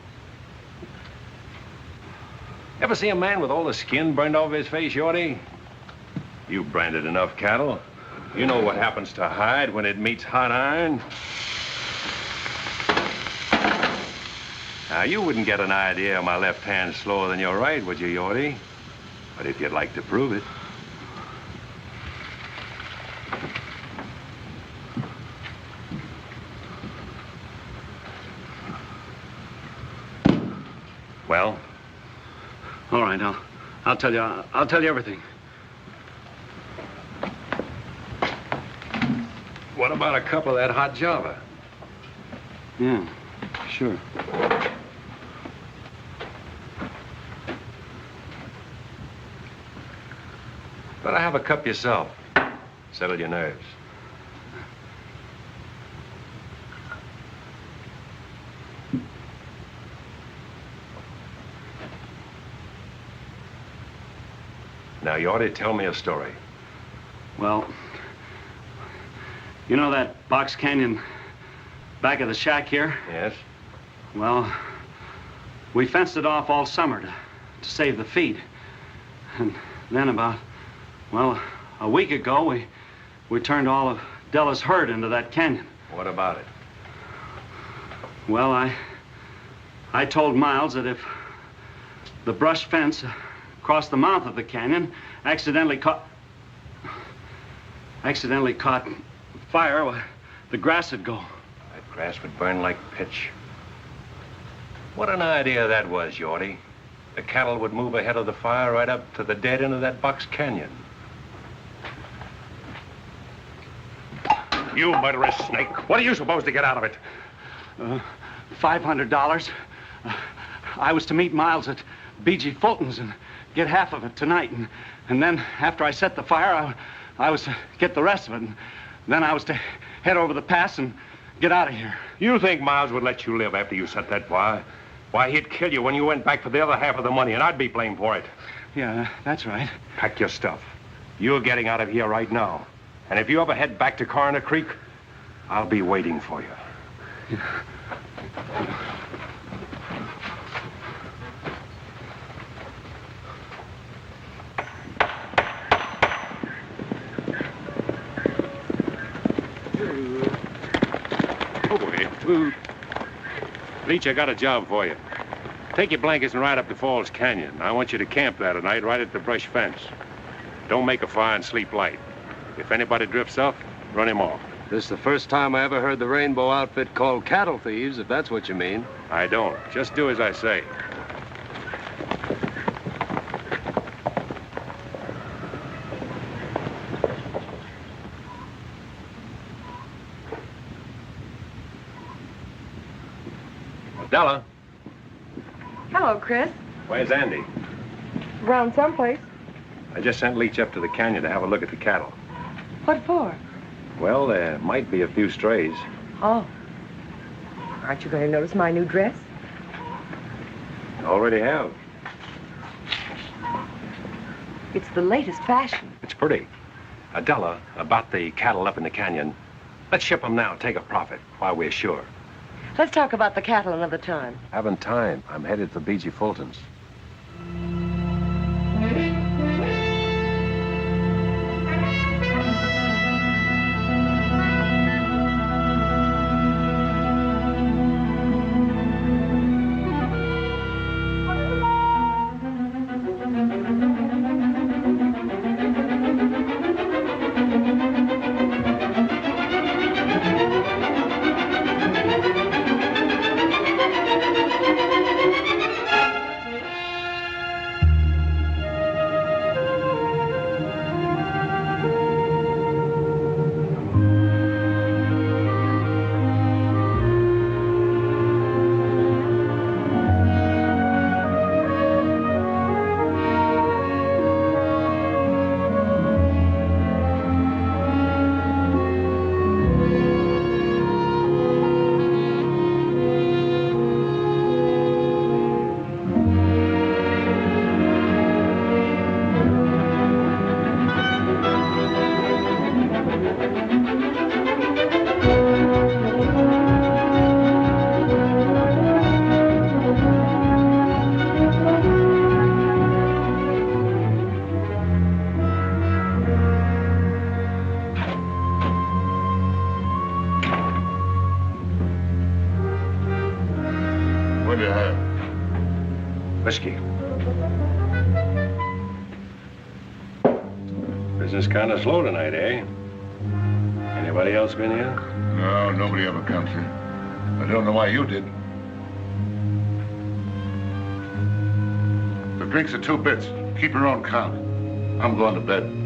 Speaker 1: Ever see a man with all the skin burned off his face, Yorty? You branded enough cattle. You know what happens to hide when it meets hot iron. Now, you wouldn't get an idea of my left hand slower than your right, would you, Yorty? But if you'd like to prove it. Well?
Speaker 10: All right, I'll tell you everything.
Speaker 1: What about a cup of that hot Java?
Speaker 10: Yeah, sure.
Speaker 1: Better have a cup yourself. Settle your nerves. Now, you ought to tell me a story.
Speaker 10: Well, you know that box canyon back of the shack here?
Speaker 1: Yes.
Speaker 10: Well, we fenced it off all summer to save the feed. And then about, well, a week ago, we turned all of Della's herd into that canyon.
Speaker 1: What about it?
Speaker 10: Well, I told Miles that if the brush fence across the mouth of the canyon accidentally caught fire, well, the grass would go.
Speaker 1: That grass would burn like pitch. What an idea that was, Yorty. The cattle would move ahead of the fire right up to the dead end of that box canyon. You murderous snake. What are you supposed to get out of it?
Speaker 10: $500. I was to meet Miles at B.G. Fulton's and get half of it tonight. And then after I set the fire, I was to get the rest of it. And then I was to head over the pass and get out of here.
Speaker 1: You think Miles would let you live after you set that fire? Why, he'd kill you when you went back for the other half of the money, and I'd be blamed for it.
Speaker 10: Yeah, that's right.
Speaker 1: Pack your stuff. You're getting out of here right now. And if you ever head back to Coroner Creek, I'll be waiting for you.
Speaker 10: Yeah.
Speaker 1: Leach, I got a job for you. Take your blankets and ride up to Falls Canyon. I want you to camp there tonight right at the brush fence. Don't make a fire and sleep light. If anybody drifts off, run him off.
Speaker 3: This is the first time I ever heard the Rainbow outfit called cattle thieves, if that's what you mean.
Speaker 1: I don't. Just do as I say. Della.
Speaker 12: Hello, Chris.
Speaker 1: Where's Andy?
Speaker 12: Around someplace.
Speaker 1: I just sent Leach up to the canyon to have a look at the cattle.
Speaker 12: What for?
Speaker 1: Well, there might be a few strays.
Speaker 12: Oh. Aren't you going to notice my new dress?
Speaker 1: Already have.
Speaker 12: It's the latest fashion.
Speaker 1: It's pretty. Della, about the cattle up in the canyon. Let's ship them now, take a profit, while we're sure.
Speaker 12: Let's talk about the cattle another time.
Speaker 1: Haven't time. I'm headed for B.G. Fulton's.
Speaker 18: What do you have?
Speaker 1: Whiskey. Business kind of slow tonight, eh? Anybody else been here?
Speaker 18: No, nobody ever comes here. I don't know why you did. The drinks are 2 bits. Keep your own count. I'm going to bed.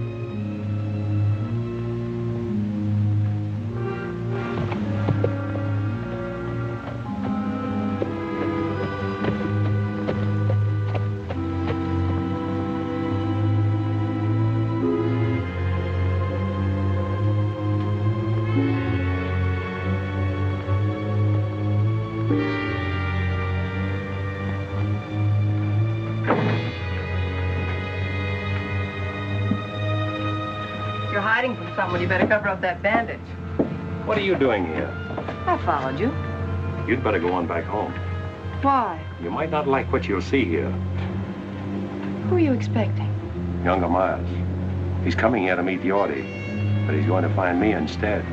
Speaker 12: You're hiding from someone. You better cover up that bandage.
Speaker 1: What are you doing here?
Speaker 12: I followed you.
Speaker 1: You'd better go on back home.
Speaker 12: Why?
Speaker 1: You might not like what you'll see here.
Speaker 12: Who are you expecting?
Speaker 1: Younger Miles. He's coming here to meet Yorty, but he's going to find me instead.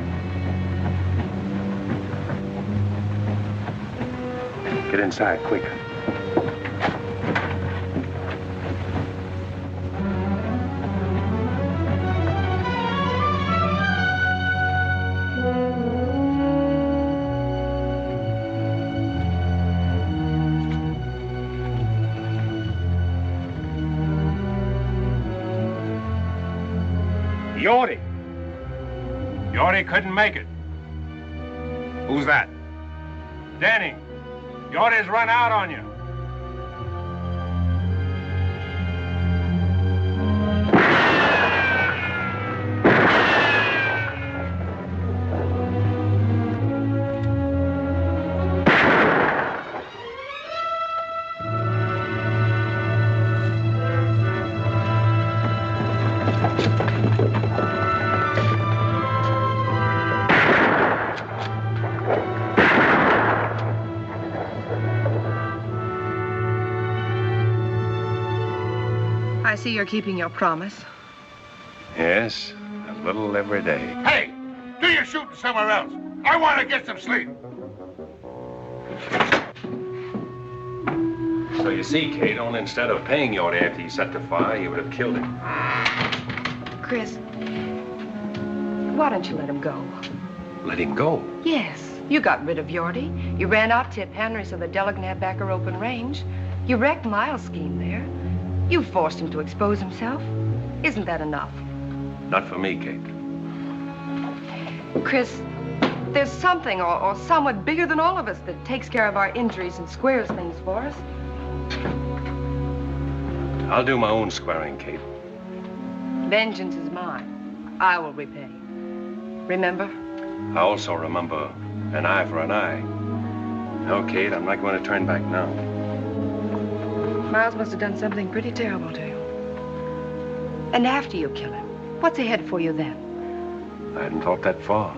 Speaker 1: Get inside, quick. Yorty. Yorty couldn't make it.
Speaker 13: Who's that?
Speaker 1: Denning, Yorty's run out on you.
Speaker 5: I see you're keeping your promise.
Speaker 1: Yes, a little every day.
Speaker 18: Hey, do your shooting somewhere else. I want to get some sleep.
Speaker 1: So you see, Kate, only instead of paying Yorty after he set the fire, you would have killed him.
Speaker 5: Chris, why don't you let him go?
Speaker 1: Let him go?
Speaker 5: Yes, you got rid of Yorty. You ran off Tip Henry so the Della can have back her open range. You wrecked Miles' scheme there. You forced him to expose himself. Isn't that enough?
Speaker 1: Not for me, Kate.
Speaker 5: Chris, there's something or someone bigger than all of us that takes care of our injuries and squares things for us.
Speaker 1: I'll do my own squaring, Kate.
Speaker 5: Vengeance is mine. I will repay. Remember?
Speaker 1: I also remember an eye for an eye. No, Kate, I'm not going to turn back now.
Speaker 5: Miles must have done something pretty terrible to you. And after you kill him, what's ahead for you then?
Speaker 1: I hadn't thought that far.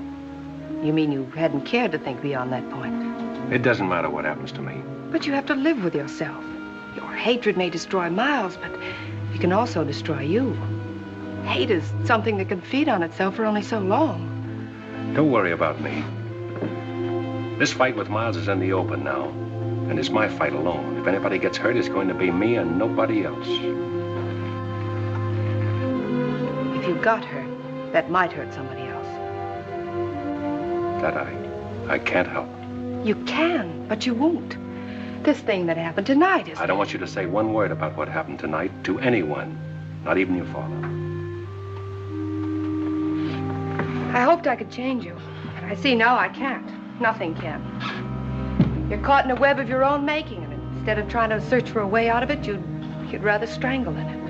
Speaker 5: You mean you hadn't cared to think beyond that point?
Speaker 1: It doesn't matter what happens to me.
Speaker 5: But you have to live with yourself. Your hatred may destroy Miles, but it can also destroy you. Hate is something that can feed on itself for only so long.
Speaker 1: Don't worry about me. This fight with Miles is in the open now, and it's my fight alone. If anybody gets hurt, it's going to be me and nobody else.
Speaker 5: If you got hurt, that might hurt somebody else.
Speaker 1: That I can't help.
Speaker 5: You can, but you won't. This thing that happened tonight is...
Speaker 1: I don't want you to say one word about what happened tonight to anyone, not even your father.
Speaker 5: I hoped I could change you, but I see now I can't. Nothing can. You're caught in a web of your own making, and instead of trying to search for a way out of it, you'd rather strangle in it.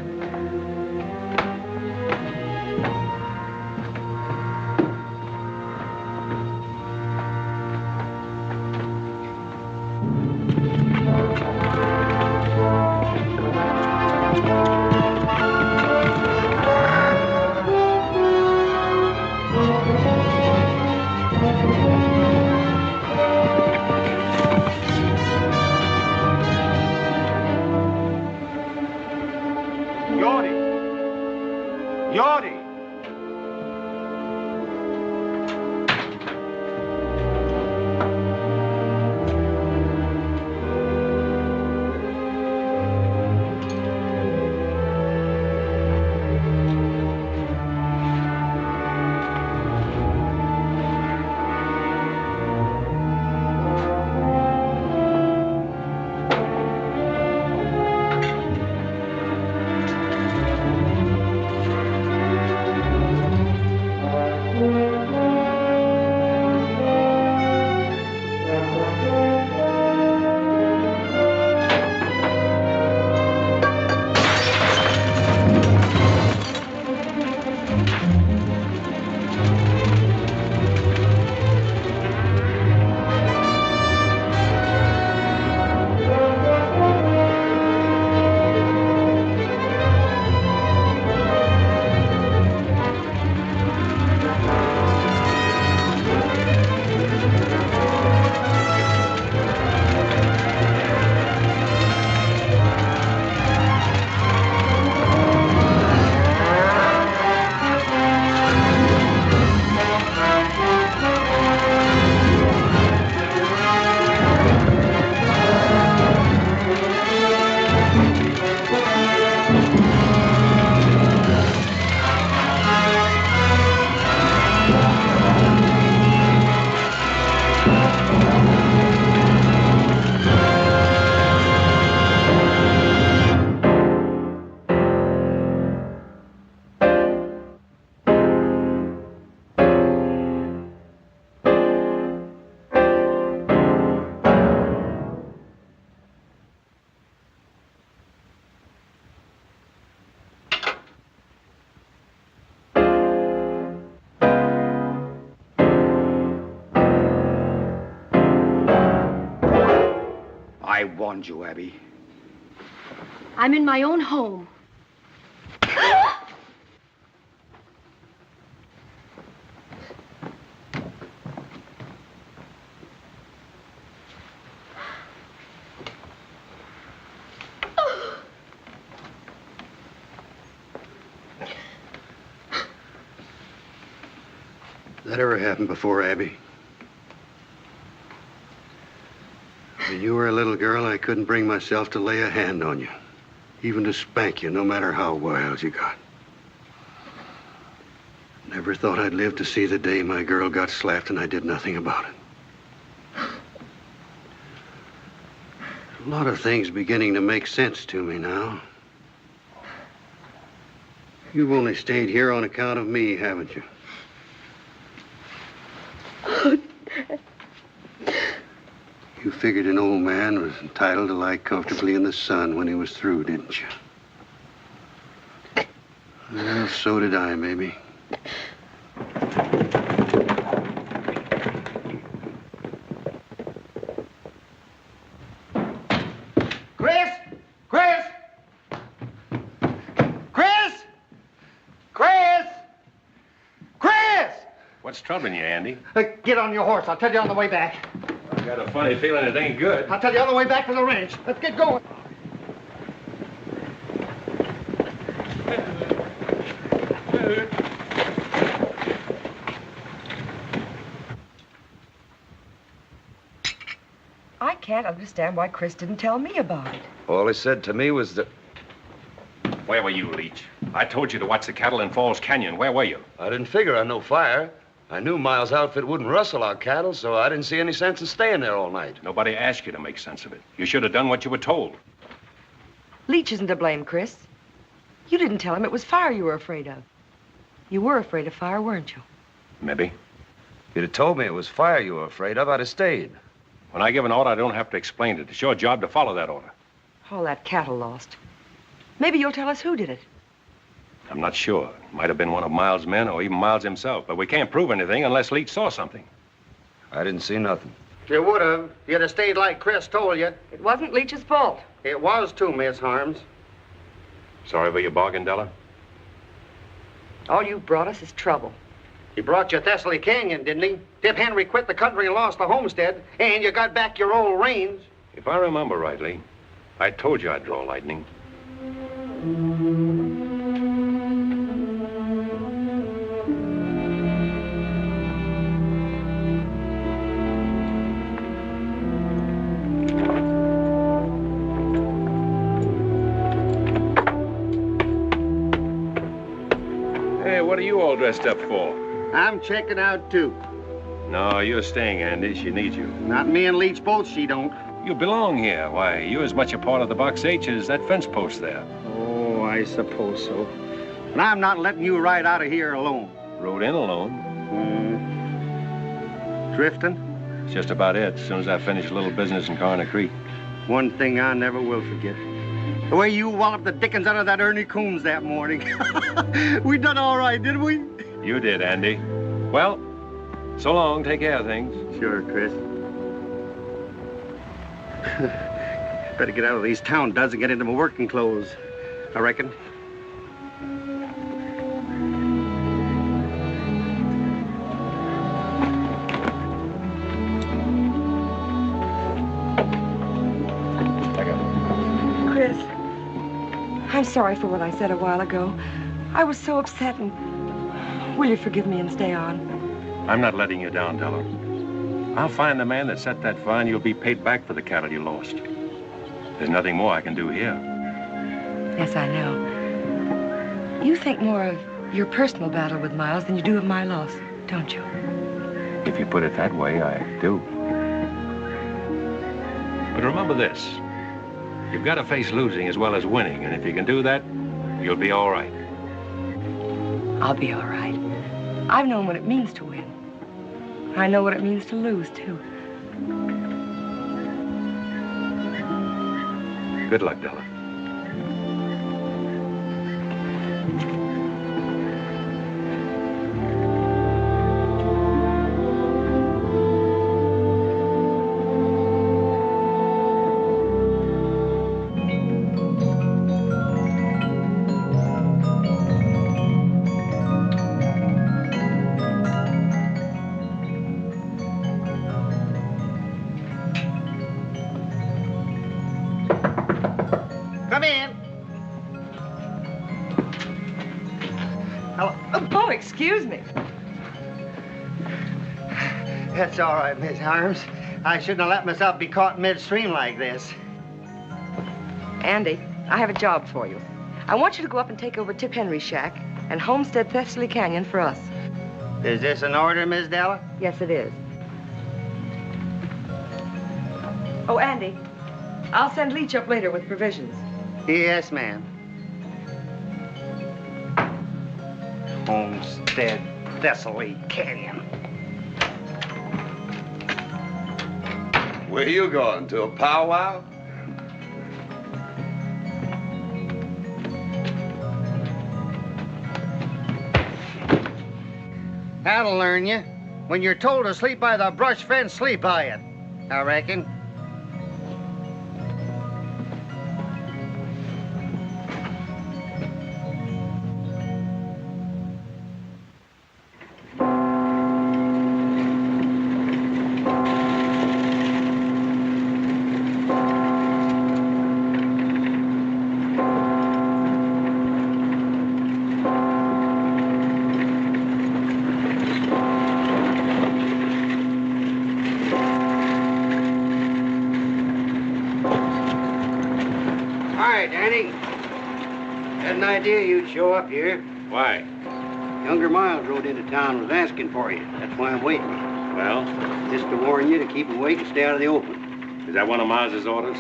Speaker 7: I warned you, Abby.
Speaker 8: I'm in my own home.
Speaker 16: That ever happened before, Abby? When you were a little girl, I couldn't bring myself to lay a hand on you, even to spank you, no matter how wild you got. Never thought I'd live to see the day my girl got slapped and I did nothing about it. A lot of things beginning to make sense to me now. You've only stayed here on account of me, haven't you? You figured an old man was entitled to lie comfortably in the sun when he was through, didn't you? Well, so did I, maybe.
Speaker 9: Chris! Chris! Chris! Chris! Chris!
Speaker 1: What's troubling you, Andy?
Speaker 9: Get on your horse. I'll tell you on the way back.
Speaker 1: I got a funny feeling it ain't good.
Speaker 9: I'll tell you on the way back to the ranch. Let's get going.
Speaker 12: I can't understand why Chris didn't tell me about it.
Speaker 3: All he said to me was that...
Speaker 1: Where were you, Leach? I told you to watch the cattle in Falls Canyon. Where were you?
Speaker 3: I didn't figure on no fire. I knew Miles' outfit wouldn't rustle our cattle, so I didn't see any sense in staying there all night.
Speaker 1: Nobody asked you to make sense of it. You should have done what you were told.
Speaker 12: Leach isn't to blame, Chris. You didn't tell him it was fire you were afraid of. You were afraid of fire, weren't you?
Speaker 1: Maybe.
Speaker 3: If you'd have told me it was fire you were afraid of, I'd have stayed.
Speaker 1: When I give an order, I don't have to explain it. It's your job to follow that order.
Speaker 12: All that cattle lost. Maybe you'll tell us who did it.
Speaker 1: I'm not sure. It might have been one of Miles' men or even Miles himself, but we can't prove anything unless Leach saw something.
Speaker 3: I didn't see nothing.
Speaker 9: You would have. You'd have stayed like Chris told you.
Speaker 12: It wasn't Leach's fault.
Speaker 9: It was too, Miss Harms.
Speaker 1: Sorry for your bargain, Della?
Speaker 12: All you brought us is trouble.
Speaker 9: He brought you Thessaly Canyon, didn't he? Tip Henry quit the country and lost the homestead, and you got back your old reins.
Speaker 1: If I remember rightly, I told you I'd draw lightning. Hey, what are you all dressed up for?
Speaker 9: I'm checking out, too.
Speaker 1: No, you're staying, Andy. She needs you.
Speaker 9: Not me and Leach both, she don't.
Speaker 1: You belong here. Why, you're as much a part of the Box H as that fence post there.
Speaker 9: Oh, I suppose so. And I'm not letting you ride out of here alone.
Speaker 1: Rode in alone.
Speaker 9: Drifting?
Speaker 1: It's just about it. As soon as I finish a little business in Corner Creek.
Speaker 9: One thing I never will forget. The way you walloped the dickens out of that Ernie Coombs that morning. We done all right, didn't we?
Speaker 1: You did, Andy. Well, so long. Take care of things.
Speaker 9: Sure, Chris. Better get out of these town duds and get into my working clothes, I reckon.
Speaker 12: Chris, I'm sorry for what I said a while ago. I was so upset, and will you forgive me and stay on?
Speaker 1: I'm not letting you down, Della. I'll find the man that set that fire, and you'll be paid back for the cattle you lost. There's nothing more I can do here.
Speaker 12: Yes, I know. You think more of your personal battle with Miles than you do of my loss, don't you?
Speaker 1: If you put it that way, I do. But remember this. You've got to face losing as well as winning, and if you can do that, you'll be all right.
Speaker 12: I'll be all right. I've known what it means to win. I know what it means to lose, too.
Speaker 1: Good luck, Della.
Speaker 12: Excuse me.
Speaker 9: That's all right, Miss Harms. I shouldn't have let myself be caught midstream like this.
Speaker 12: Andy, I have a job for you. I want you to go up and take over Tip Henry's shack and homestead Thessaly Canyon for us.
Speaker 9: Is this an order, Miss Della?
Speaker 12: Yes, it is. Oh, Andy, I'll send Leach up later with provisions.
Speaker 9: Yes, ma'am. Homestead Thessaly Canyon.
Speaker 3: Where you going, to a powwow?
Speaker 9: That'll learn you. When you're told to sleep by the brush fence, sleep by it. I reckon.
Speaker 16: Idea you'd show up here.
Speaker 13: Why?
Speaker 16: Younger Miles rode into town and was asking for you. That's why I'm waiting.
Speaker 13: Well?
Speaker 16: Just to warn you to keep awake and stay out of the open.
Speaker 13: Is that one of Miles's orders?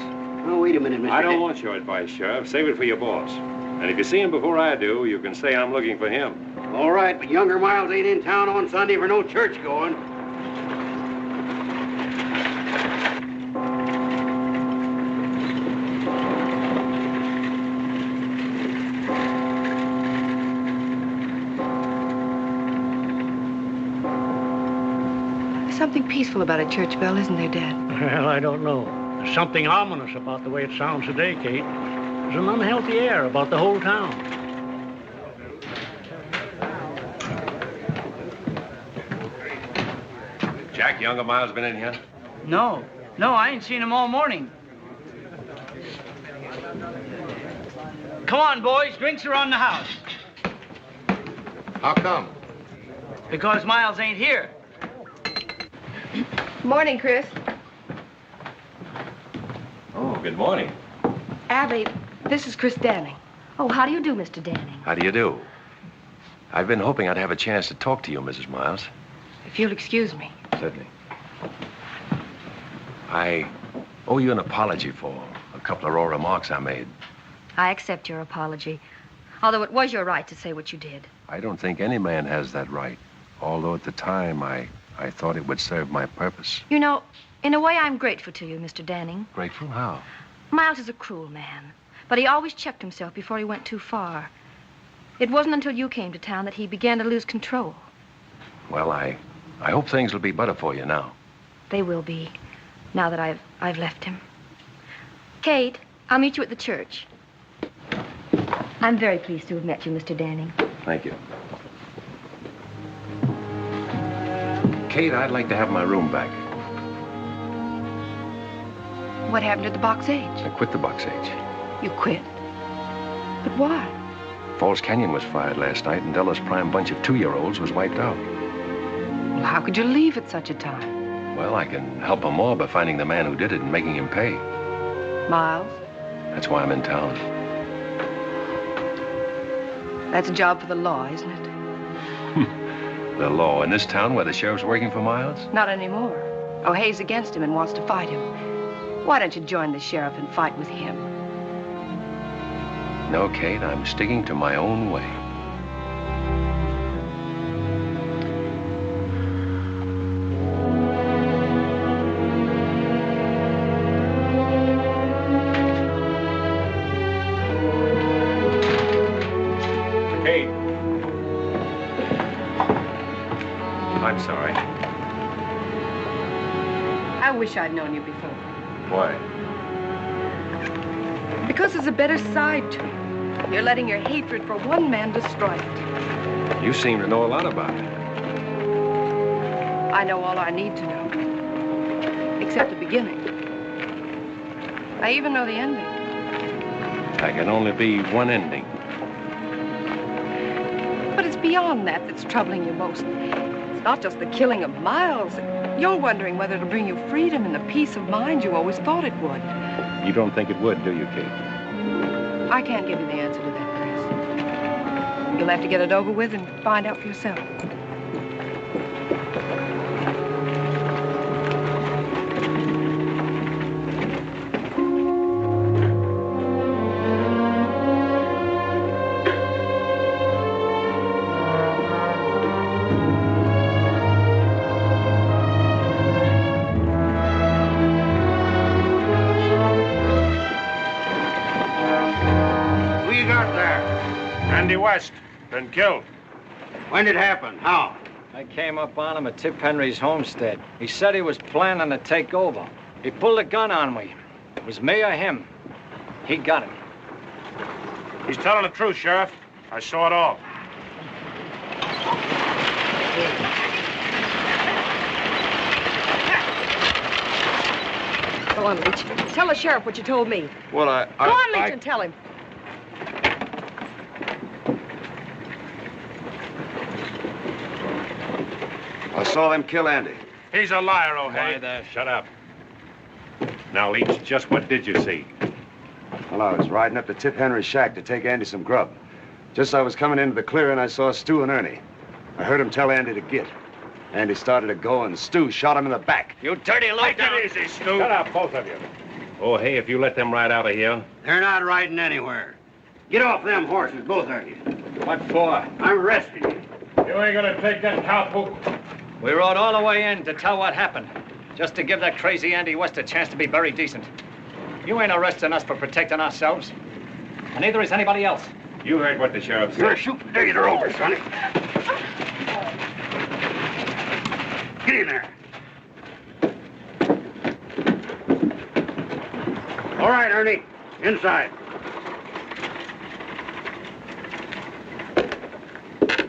Speaker 16: Oh, wait a minute, Mr.
Speaker 13: I don't want your advice, Sheriff. Save it for your boss. And if you see him before I do, you can say I'm looking for him.
Speaker 16: All right, but Younger Miles ain't in town on Sunday for no church going.
Speaker 12: Something peaceful about a church bell, isn't there, Dad?
Speaker 6: Well, I don't know. There's something ominous about the way it sounds today, Kate. There's an unhealthy air about the whole town.
Speaker 13: Jack, Younger Miles been in here?
Speaker 11: No, I ain't seen him all morning. Come on, boys. Drinks around the house.
Speaker 18: How come?
Speaker 11: Because Miles ain't here.
Speaker 12: Morning, Chris.
Speaker 13: Oh, good morning.
Speaker 12: Abby, this is Chris Danning.
Speaker 8: Oh, how do you do, Mr. Danning?
Speaker 13: How do you do? I've been hoping I'd have a chance to talk to you, Mrs. Miles.
Speaker 12: If you'll excuse me.
Speaker 13: Certainly. I owe you an apology for a couple of raw remarks I made.
Speaker 8: I accept your apology, although it was your right to say what you did.
Speaker 13: I don't think any man has that right, although at the time I thought it would serve my purpose.
Speaker 8: You know, in a way, I'm grateful to you, Mr. Danning.
Speaker 13: Grateful? How?
Speaker 8: Miles is a cruel man, but he always checked himself before he went too far. It wasn't until you came to town that he began to lose control.
Speaker 13: Well, I hope things will be better for you now.
Speaker 8: They will be, now that I've left him. Kate, I'll meet you at the church. I'm very pleased to have met you, Mr. Danning.
Speaker 13: Thank you. Kate, I'd like to have my room back.
Speaker 12: What happened to the Box H?
Speaker 13: I quit the Box H.
Speaker 12: You quit? But why?
Speaker 13: Falls Canyon was fired last night, and Della's prime bunch of 2-year-olds was wiped out.
Speaker 12: Well, how could you leave at such a time?
Speaker 13: Well, I can help them more by finding the man who did it and making him pay.
Speaker 12: Miles?
Speaker 13: That's why I'm in town.
Speaker 12: That's a job for the law, isn't it?
Speaker 13: The law in this town where the sheriff's working for Miles?
Speaker 12: Not anymore. O'Hay's against him and wants to fight him. Why don't you join the sheriff and fight with him?
Speaker 13: No, Kate, I'm sticking to my own way. Kate. I'm sorry.
Speaker 12: I wish I'd known you before.
Speaker 13: Why?
Speaker 12: Because there's a better side to you. You're letting your hatred for one man destroy it.
Speaker 13: You seem to know a lot about it.
Speaker 12: I know all I need to know. Except the beginning. I even know the ending.
Speaker 13: There can only be one ending.
Speaker 12: But it's
Speaker 5: beyond that that's troubling you most. It's not just the killing of Miles. You're wondering whether it'll bring you freedom and the peace of mind you always thought it would.
Speaker 13: You don't think it would, do you, Kate?
Speaker 5: I can't give you the answer to that, Chris. You'll have to get it over with and find out for yourself.
Speaker 1: Andy West, been killed.
Speaker 16: When did it happen? How?
Speaker 11: I came up on him at Tip Henry's homestead. He said he was planning to take over. He pulled a gun on me. It was me or him. He got him.
Speaker 1: He's telling the truth, Sheriff. I saw it all.
Speaker 12: Go on, Leach. Tell the sheriff what you told me.
Speaker 3: Well,
Speaker 12: Go on, Leach, and tell him.
Speaker 3: I saw them kill Andy.
Speaker 1: He's a liar, O'Hay.
Speaker 10: Why there? Shut up. Now, Leach, just what did you see?
Speaker 3: Well, I was riding up to Tip Henry's shack to take Andy some grub. Just as I was coming into the clearing, I saw Stu and Ernie. I heard him tell Andy to get. Andy started to go, and Stu shot him in the back.
Speaker 10: You dirty
Speaker 1: Take it easy, Stu.
Speaker 10: Shut up, both of you. Oh, hey, if you let them ride out of here.
Speaker 16: They're not riding anywhere. Get off them horses, both of you.
Speaker 10: What for?
Speaker 16: I'm arresting you.
Speaker 1: You ain't gonna take that cowpoke.
Speaker 11: We rode all the way in to tell what happened, just to give that crazy Andy West a chance to be very decent. You ain't arresting us for protecting ourselves, and neither is anybody else.
Speaker 10: You heard what the sheriff said.
Speaker 16: You're a shooting days are over, Sonny. Get in there. All right, Ernie. Inside.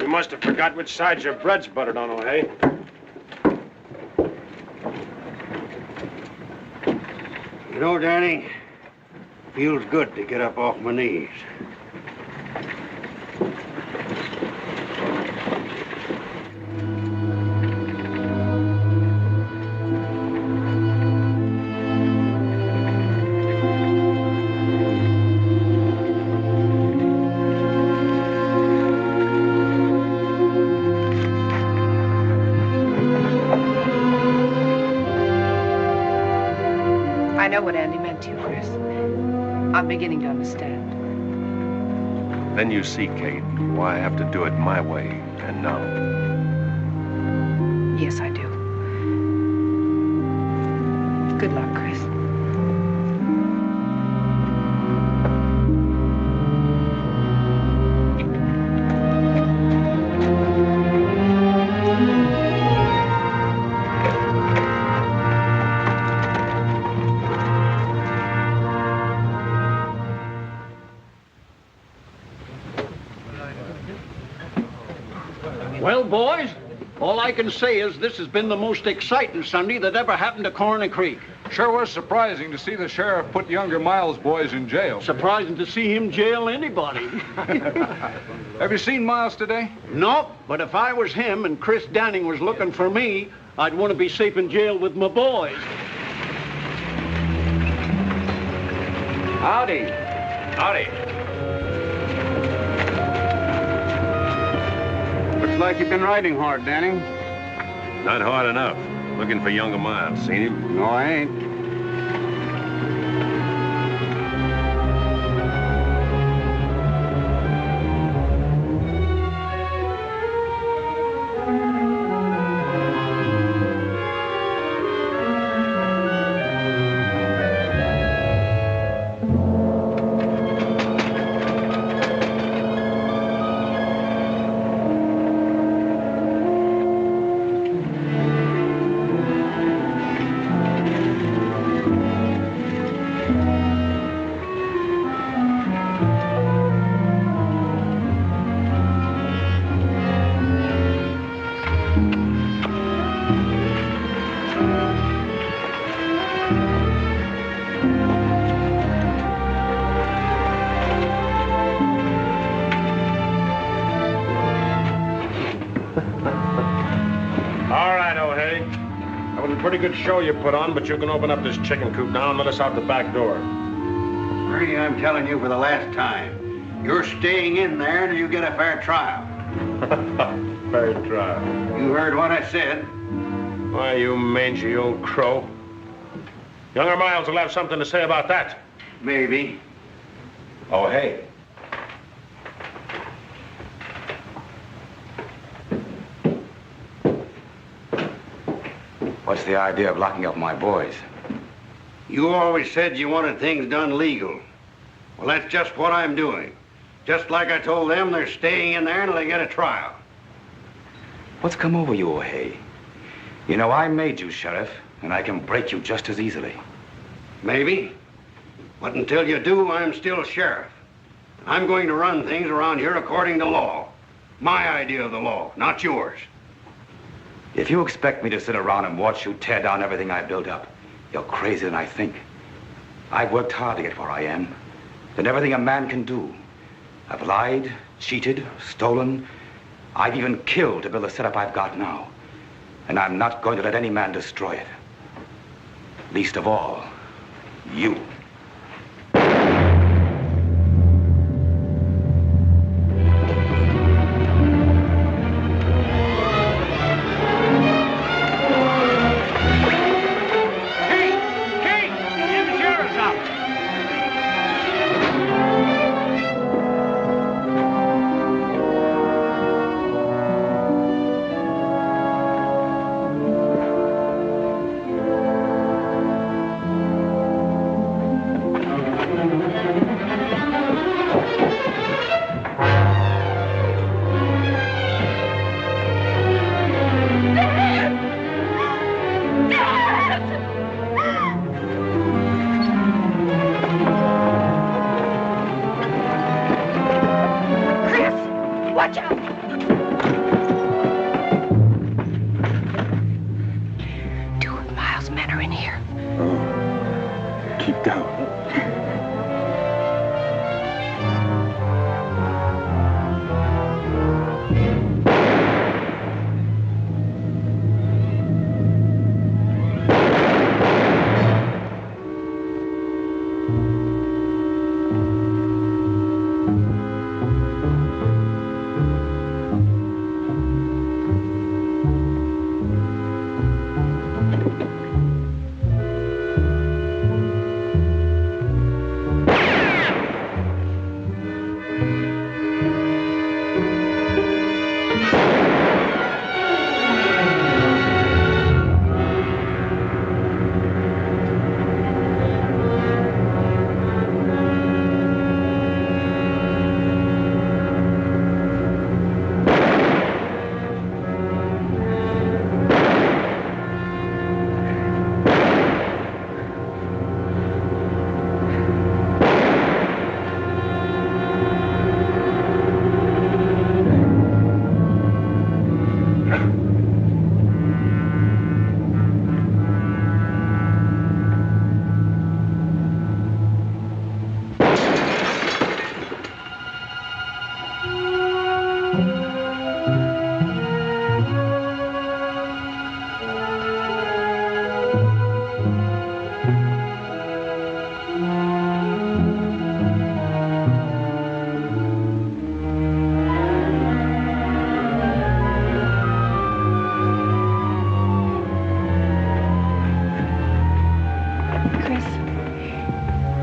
Speaker 1: You must have forgot which side your bread's buttered on, O'Hay.
Speaker 16: You know, Danny, feels good to get up off my knees.
Speaker 5: I know what Andy meant to you, Chris. I'm beginning to understand.
Speaker 13: Then you see, Kate, why I have to do it my way, and now.
Speaker 5: Yes, I do. Good luck, Chris.
Speaker 17: Well, boys, all I can say is this has been the most exciting Sunday that ever happened to Corner Creek.
Speaker 19: Sure was surprising to see the sheriff put younger Miles boys in jail.
Speaker 17: Surprising to see him jail anybody.
Speaker 19: Have you seen Miles today?
Speaker 17: Nope, but if I was him and Chris Danning was looking for me, I'd want to be safe in jail with my boys.
Speaker 10: Howdy. Howdy.
Speaker 17: Looks like you've been riding hard, Danning.
Speaker 3: Not hard enough. Looking for younger Miles. Seen him?
Speaker 17: No, I ain't.
Speaker 1: pretty good show you put on, but you can open up this chicken coop now and let us out the back door.
Speaker 16: Ernie, I'm telling you for the last time, you're staying in there until you get a fair trial.
Speaker 1: Fair trial.
Speaker 16: You heard what I said.
Speaker 1: Why, you mangy old crow. Younger Miles will have something to say about that.
Speaker 16: Maybe.
Speaker 1: Oh, hey.
Speaker 7: What's the idea of locking up my boys?
Speaker 16: You always said you wanted things done legal. Well, that's just what I'm doing. Just like I told them, they're staying in there until they get a trial.
Speaker 7: What's come over you, O'Hay? You know, I made you sheriff, and I can break you just as easily.
Speaker 16: Maybe. But until you do, I'm still sheriff. I'm going to run things around here according to law. My idea of the law, not yours.
Speaker 7: If you expect me to sit around and watch you tear down everything I built up, you're crazier than I think. I've worked hard to get where I am. Done everything a man can do. I've lied, cheated, stolen. I've even killed to build the setup I've got now. And I'm not going to let any man destroy it. Least of all, you.
Speaker 5: Watch out! Two of Miles' men are in here.
Speaker 4: Oh, keep down.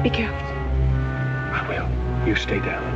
Speaker 5: Be careful.
Speaker 4: I will. You stay down.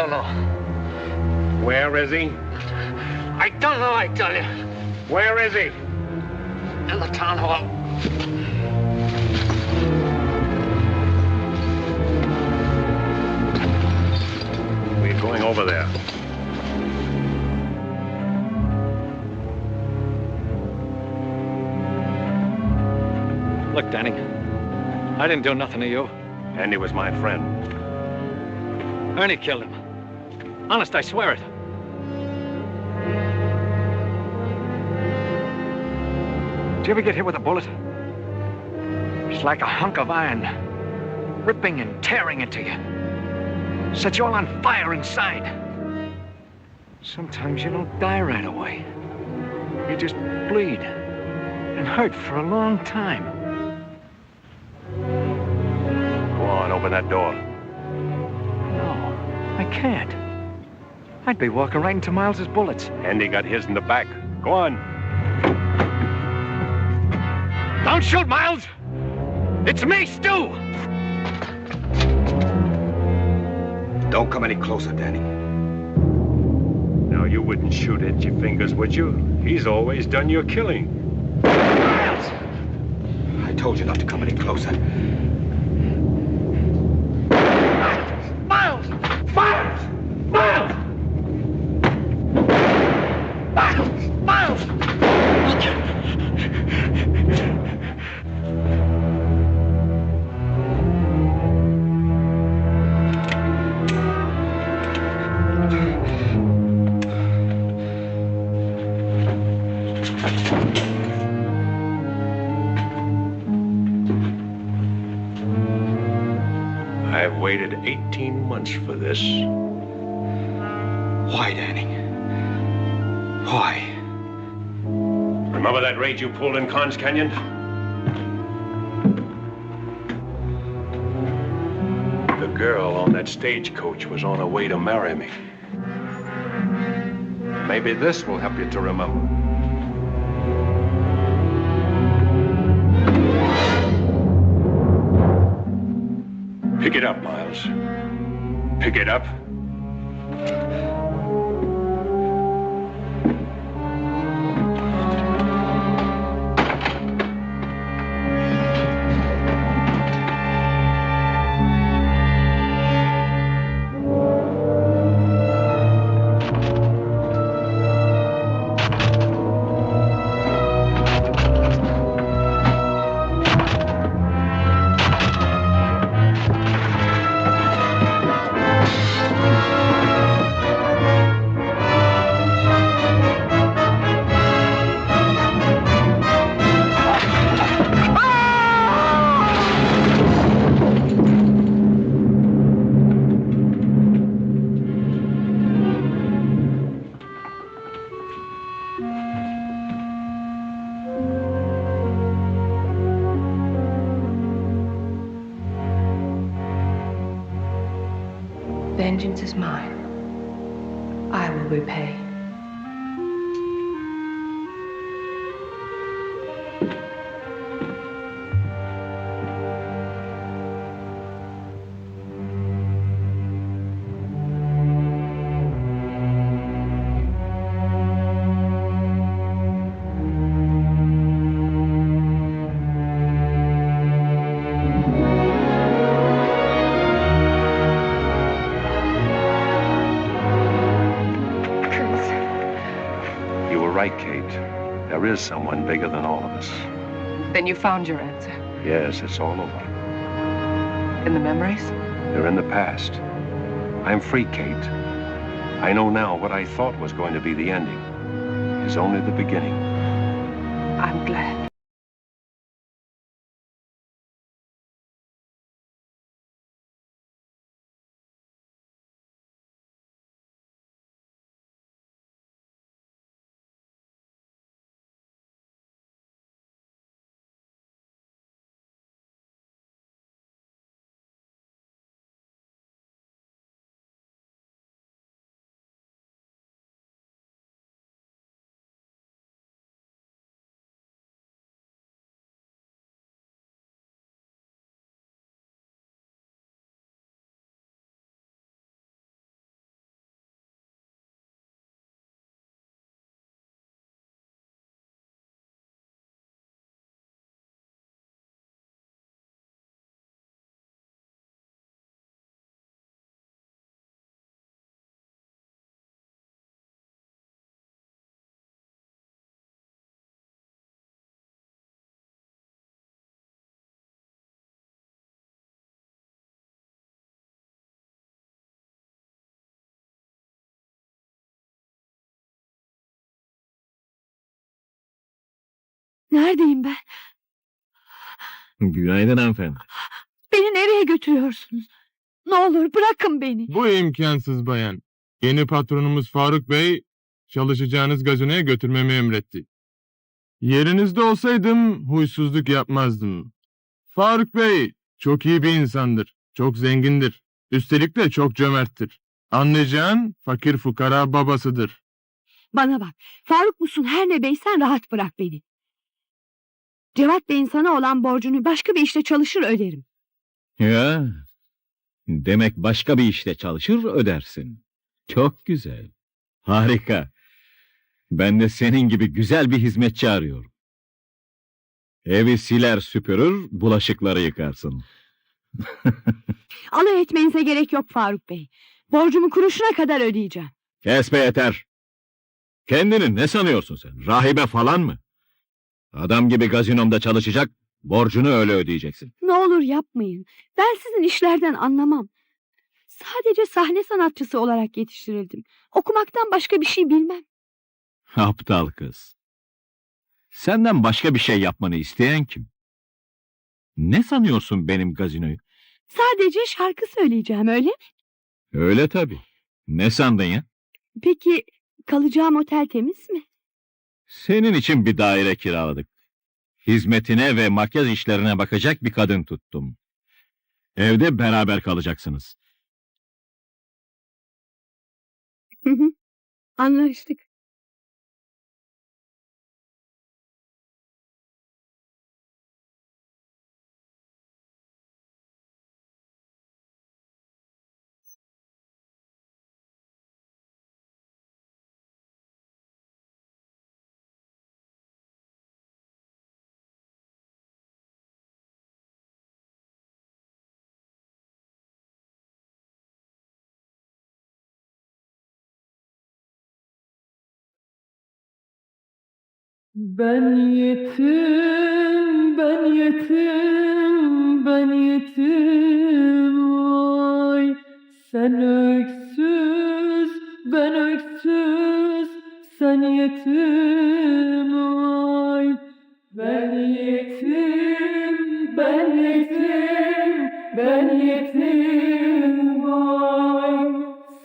Speaker 14: don't know.
Speaker 18: Where is he?
Speaker 14: I don't know, I tell you.
Speaker 18: Where is he?
Speaker 14: In the town hall.
Speaker 1: We're going over there.
Speaker 11: Look, Danny, I didn't do nothing to you.
Speaker 1: Andy was my friend.
Speaker 11: Ernie killed him. Honest, I swear it. Did you ever get hit with a bullet? It's like a hunk of iron, ripping and tearing into you. Set you all on fire inside. Sometimes you don't die right away. You just bleed and hurt for a long time.
Speaker 1: Go on, open that door.
Speaker 11: No, I can't. I'd be walking right into Miles's bullets.
Speaker 1: Andy got his in the back. Go on.
Speaker 11: Don't shoot, Miles! It's me, Stu!
Speaker 7: Don't come any closer, Danny.
Speaker 1: Now, you wouldn't shoot at your fingers, would you? He's always done your killing.
Speaker 7: Miles! I told you not to come any closer.
Speaker 14: Miles! Miles! Miles! Miles! Miles!
Speaker 1: I've waited 18 months for this.
Speaker 7: Why, Danny? Why?
Speaker 1: Remember that raid you pulled in Con's Canyon? The girl on that stagecoach was on her way to marry me. Maybe this will help you to remember. Pick it up, Miles. Pick it up.
Speaker 5: Vengeance is mine. I will repay.
Speaker 1: Right, Kate. There is someone bigger than all of us.
Speaker 5: Then you found your answer.
Speaker 1: Yes, it's all over.
Speaker 5: In the memories?
Speaker 1: They're in the past. I'm free, Kate. I know now what I thought was going to be the ending is only the beginning.
Speaker 5: I'm glad.
Speaker 20: Neredeyim ben?
Speaker 21: Günaydın hanımefendi.
Speaker 20: Beni nereye götürüyorsunuz? Ne olur bırakın beni.
Speaker 22: Bu imkansız bayan. Yeni patronumuz Faruk Bey, çalışacağınız gazinoya götürmemi emretti. Yerinizde olsaydım huysuzluk yapmazdım. Faruk Bey çok iyi bir insandır, çok zengindir. Üstelik de çok cömerttir. Anlayacağın fakir fukara babasıdır.
Speaker 20: Bana bak. Faruk musun her ne beysen rahat bırak beni. Cevat Bey'in sana olan borcunu başka bir işte çalışır öderim.
Speaker 21: Ya, demek başka bir işte çalışır ödersin. Çok güzel. Harika. Ben de senin gibi güzel bir hizmetçi arıyorum. Evi siler süpürür, bulaşıkları yıkarsın.
Speaker 20: Alay etmenize gerek yok Faruk Bey. Borcumu kuruşuna kadar ödeyeceğim.
Speaker 21: Kes be yeter. Kendini ne sanıyorsun sen? Rahibe falan mı? Adam gibi gazinomda çalışacak, borcunu öyle ödeyeceksin.
Speaker 20: Ne olur yapmayın. Ben sizin işlerden anlamam. Sadece sahne sanatçısı olarak yetiştirildim. Okumaktan başka bir şey bilmem.
Speaker 21: Aptal kız. Senden başka bir şey yapmanı isteyen kim? Ne sanıyorsun benim gazinoyu?
Speaker 20: Sadece şarkı söyleyeceğim öyle mi?
Speaker 21: Öyle tabii. Ne sandın ya?
Speaker 20: Peki kalacağım otel temiz mi?
Speaker 21: Senin için bir daire kiraladık. Hizmetine ve makyaj işlerine bakacak bir kadın tuttum. Evde beraber kalacaksınız.
Speaker 20: Anlaştık.
Speaker 23: Ben yetim, ben yetim, ben yetim vay. Sen öksüz, ben öksüz, sen yetim vay. Ben yetim, ben yetim, ben yetim vay.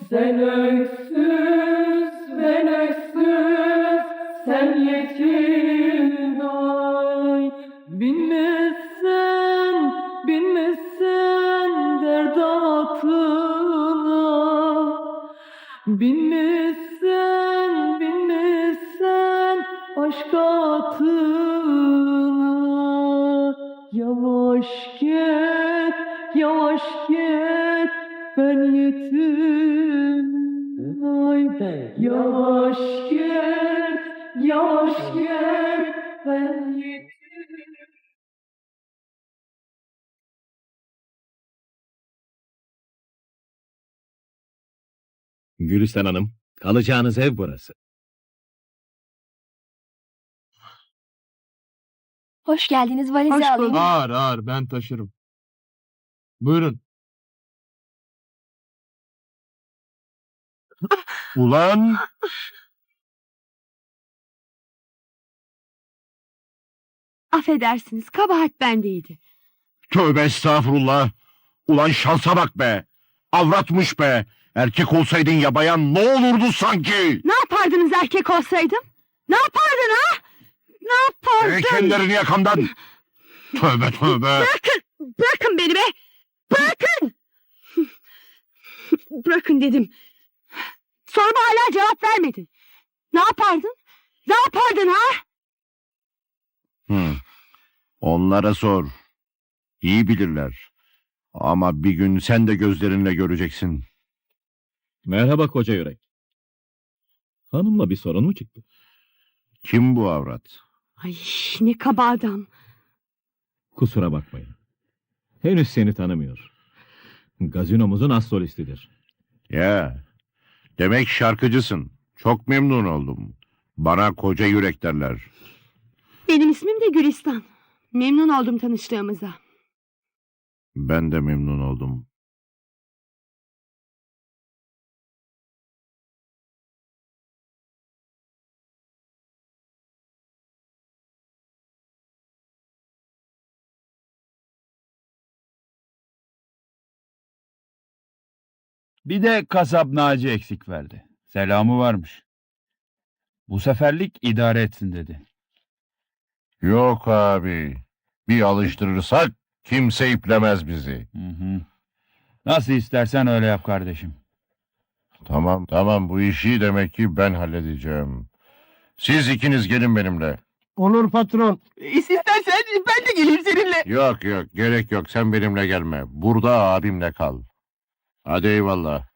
Speaker 23: Sen öksüz, ben öksüz, sen yetim vay. Binmezsen, binmezsen dert atına. Binmezsen, binmezsen aşk atına. Yavaş git, yavaş git, ben yetim. Ay, yavaş git, yavaş git, ben yetim.
Speaker 21: Gülistan Hanım, kalacağınız ev burası.
Speaker 20: Hoş geldiniz, valizi
Speaker 22: Hoş
Speaker 20: alayım.
Speaker 22: bulduk. Ağır ağır ben taşırım. Buyurun. Ulan!
Speaker 20: Affedersiniz, kabahat bendeydi.
Speaker 24: Tövbe estağfurullah. Ulan şansa bak be. Avratmış be. Erkek olsaydın ya bayan ne olurdu sanki?
Speaker 20: Ne yapardınız erkek olsaydım? Ne yapardın ha? Ne yapardın?
Speaker 24: Çek ellerini yakamdan. Tövbe tövbe.
Speaker 20: Bırakın, bırakın beni be. Bırakın. Bırakın dedim. Soruma hala cevap vermedin. Ne yapardın? Ne yapardın ha?
Speaker 24: Onlara sor. İyi bilirler. Ama bir gün sen de gözlerinle göreceksin.
Speaker 21: Merhaba koca yürek. Hanımla bir sorun mu çıktı?
Speaker 24: Kim bu avrat?
Speaker 20: Ay ne kaba adam.
Speaker 21: Kusura bakmayın. Henüz seni tanımıyor. Gazinomuzun as solistidir.
Speaker 24: Ya, demek şarkıcısın. Çok memnun oldum. Bana koca yürek derler.
Speaker 20: Benim ismim de Gülistan. Memnun oldum tanıştığımıza.
Speaker 24: Ben de memnun oldum.
Speaker 2: Bir de kasap Naci eksik verdi. Selamı varmış. Bu seferlik idare etsin dedi.
Speaker 24: Yok abi. Bir alıştırırsak kimse iplemez bizi.
Speaker 2: Hı. Nasıl istersen öyle yap kardeşim.
Speaker 24: Tamam bu işi demek ki ben halledeceğim. Siz ikiniz gelin benimle.
Speaker 6: Olur patron. İstersen ben de geleyim seninle.
Speaker 24: Yok gerek yok, sen benimle gelme. Burada abimle kal. Hadi eyvallah.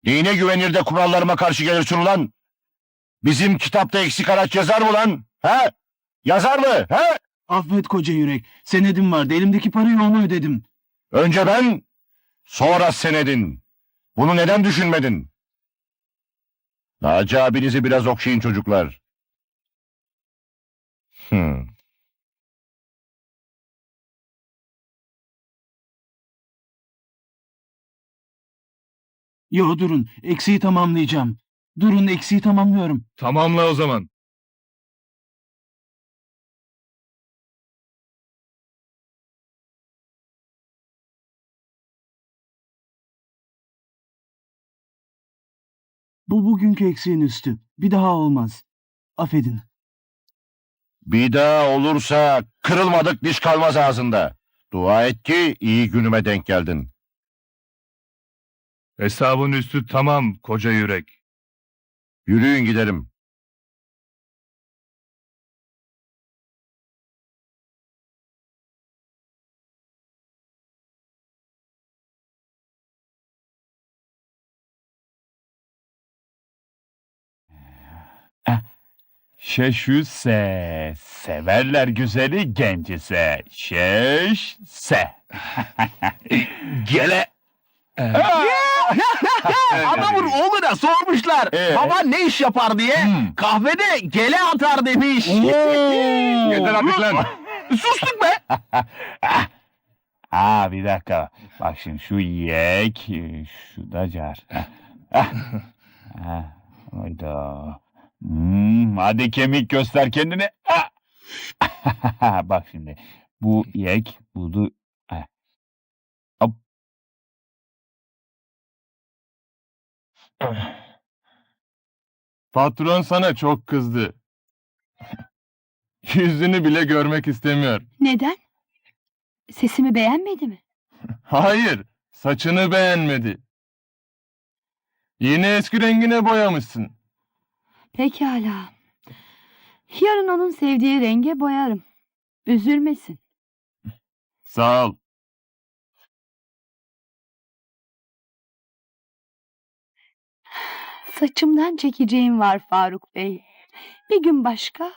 Speaker 24: Neyine güvenir de kurallarıma karşı gelirsin ulan? Bizim kitapta eksik araç yazar mı lan? He? Yazar mı? He?
Speaker 6: Affet koca yürek. Senedim vardı. Elimdeki parayı ona ödedim.
Speaker 24: Önce ben, sonra senedin. Bunu neden düşünmedin? Naci abinizi biraz okşayın çocuklar.
Speaker 6: Yo durun. Eksiği tamamlayacağım. Durun eksiği tamamlıyorum.
Speaker 2: Tamamla o zaman.
Speaker 6: Bu bugünkü eksiğin üstü. Bir daha olmaz. Affedin.
Speaker 24: Bir daha olursa kırılmadık diş kalmaz ağzında. Dua et ki iyi günüme denk geldin.
Speaker 2: Hesabın üstü tamam koca yürek.
Speaker 24: Yürüyün gidelim.
Speaker 2: Şeşüse, severler güzeli gencise. Şeşse.
Speaker 24: Gele.
Speaker 6: Adamın oğluna sormuşlar. Baba ne iş yapar diye. Kahvede gele atar demiş.
Speaker 2: Yeter artık lan.
Speaker 6: Sustuk be.
Speaker 2: Bir dakika. Bak şimdi şu yek, şu da car. Hayda. Hadi kemik göster kendini. Bak şimdi. Bu yek, bu da... Hop. Patron sana çok kızdı. Yüzünü bile görmek istemiyor.
Speaker 20: Neden? Sesimi beğenmedi mi?
Speaker 2: Hayır, saçını beğenmedi. Yine eski rengine boyamışsın.
Speaker 20: Pekala. Yarın onun sevdiği renge boyarım. Üzülmesin.
Speaker 2: Sağ ol.
Speaker 20: Saçımdan çekeceğim var Faruk Bey. Bir gün başka,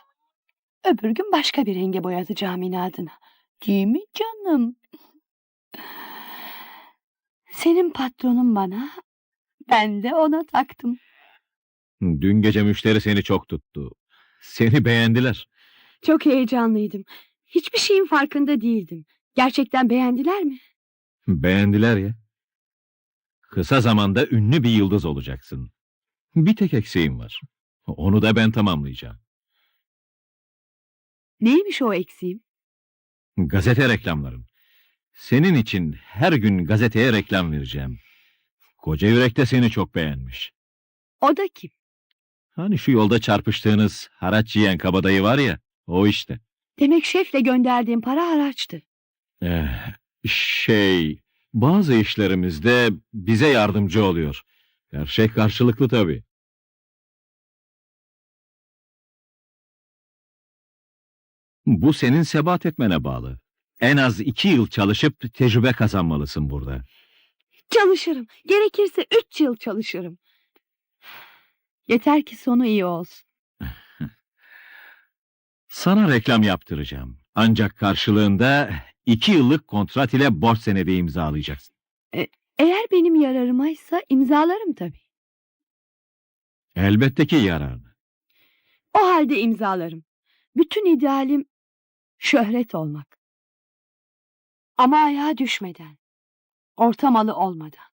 Speaker 20: öbür gün başka bir renge boyatacağım inadına. Değil mi canım? Senin patronun bana, ben de ona taktım.
Speaker 21: Dün gece müşteri seni çok tuttu. Seni beğendiler.
Speaker 20: Çok heyecanlıydım. Hiçbir şeyin farkında değildim. Gerçekten beğendiler mi?
Speaker 21: Beğendiler ya. Kısa zamanda ünlü bir yıldız olacaksın. Bir tek eksiğim var. Onu da ben tamamlayacağım.
Speaker 20: Neymiş o eksiğim?
Speaker 21: Gazete reklamlarım. Senin için her gün gazeteye reklam vereceğim. Koca Yürek de seni çok beğenmiş.
Speaker 20: O da kim?
Speaker 21: Hani şu yolda çarpıştığınız haraç yiyen kabadayı var ya, o işte.
Speaker 20: Demek şefle gönderdiğim para haraçtı.
Speaker 21: Bazı işlerimizde bize yardımcı oluyor. Her şey karşılıklı tabii. Bu senin sebat etmene bağlı. En az 2 yıl çalışıp tecrübe kazanmalısın burada.
Speaker 20: Çalışırım. Gerekirse 3 yıl çalışırım. Yeter ki sonu iyi olsun.
Speaker 21: Sana reklam yaptıracağım. Ancak karşılığında 2 yıllık kontrat ile borç senedi imzalayacaksın.
Speaker 20: Eğer benim yararımaysa imzalarım tabii.
Speaker 21: Elbette ki yararlı.
Speaker 20: O halde imzalarım. Bütün idealim şöhret olmak. Ama ayağa düşmeden, ortamalı olmadan.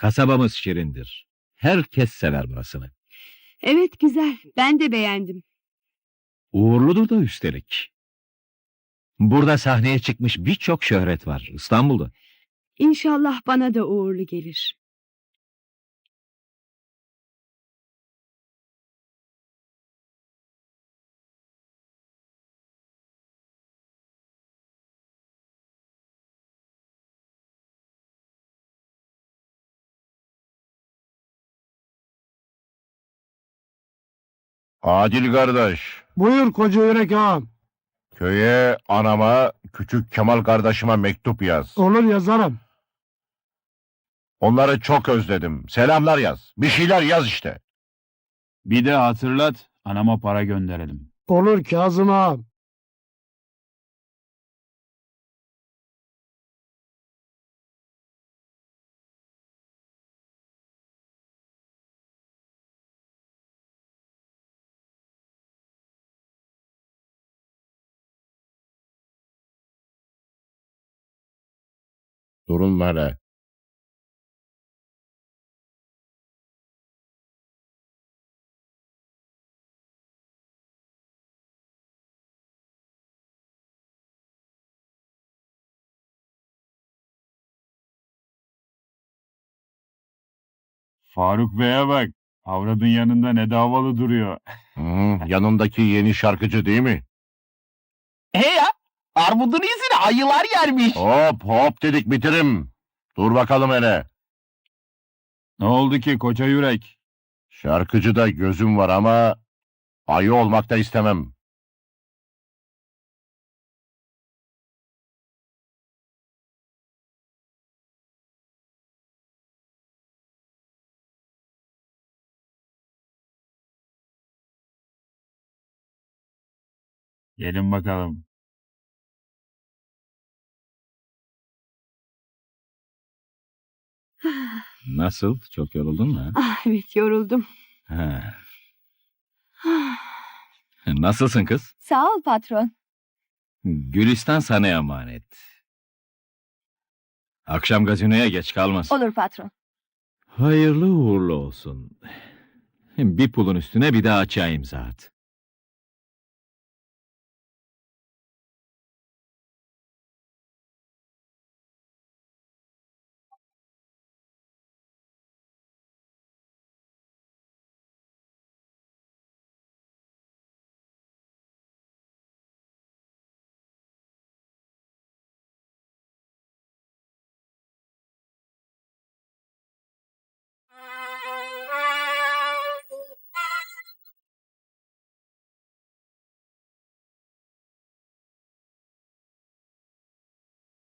Speaker 21: Kasabamız şirindir. Herkes sever burasını.
Speaker 20: Evet, güzel. Ben de beğendim.
Speaker 21: Uğurludur da üstelik. Burada sahneye çıkmış birçok şöhret var İstanbul'da.
Speaker 20: İnşallah bana da uğurlu gelir.
Speaker 24: Adil kardeş,
Speaker 6: Buyur koca yürek ağam.
Speaker 24: köye anama, küçük Kemal kardeşime mektup yaz.
Speaker 6: Olur yazarım.
Speaker 24: Onları çok özledim. Selamlar yaz. Bir şeyler yaz işte.
Speaker 2: Bir de hatırlat, anama para gönderelim.
Speaker 6: Olur Kazım ağam.
Speaker 24: Durun böyle.
Speaker 2: Faruk Bey'e bak, avradın yanında ne davalı duruyor.
Speaker 24: Yanındaki yeni şarkıcı değil mi?
Speaker 6: Ya, armudun iyisini ayılar yermiş.
Speaker 24: Hop hop dedik bitirim. Dur bakalım hele.
Speaker 2: Ne oldu ki koca yürek?
Speaker 24: Şarkıcıda gözüm var ama ayı olmak da istemem.
Speaker 2: Gelin bakalım.
Speaker 21: Nasıl? Çok yoruldun mu?
Speaker 20: Evet, yoruldum.
Speaker 21: Ha. Nasılsın kız?
Speaker 20: Sağ ol patron.
Speaker 21: Gülistan sana emanet. Akşam gazinoya geç kalmasın.
Speaker 20: Olur patron.
Speaker 21: Hayırlı uğurlu olsun. Bir pulun üstüne bir daha açığa imza at.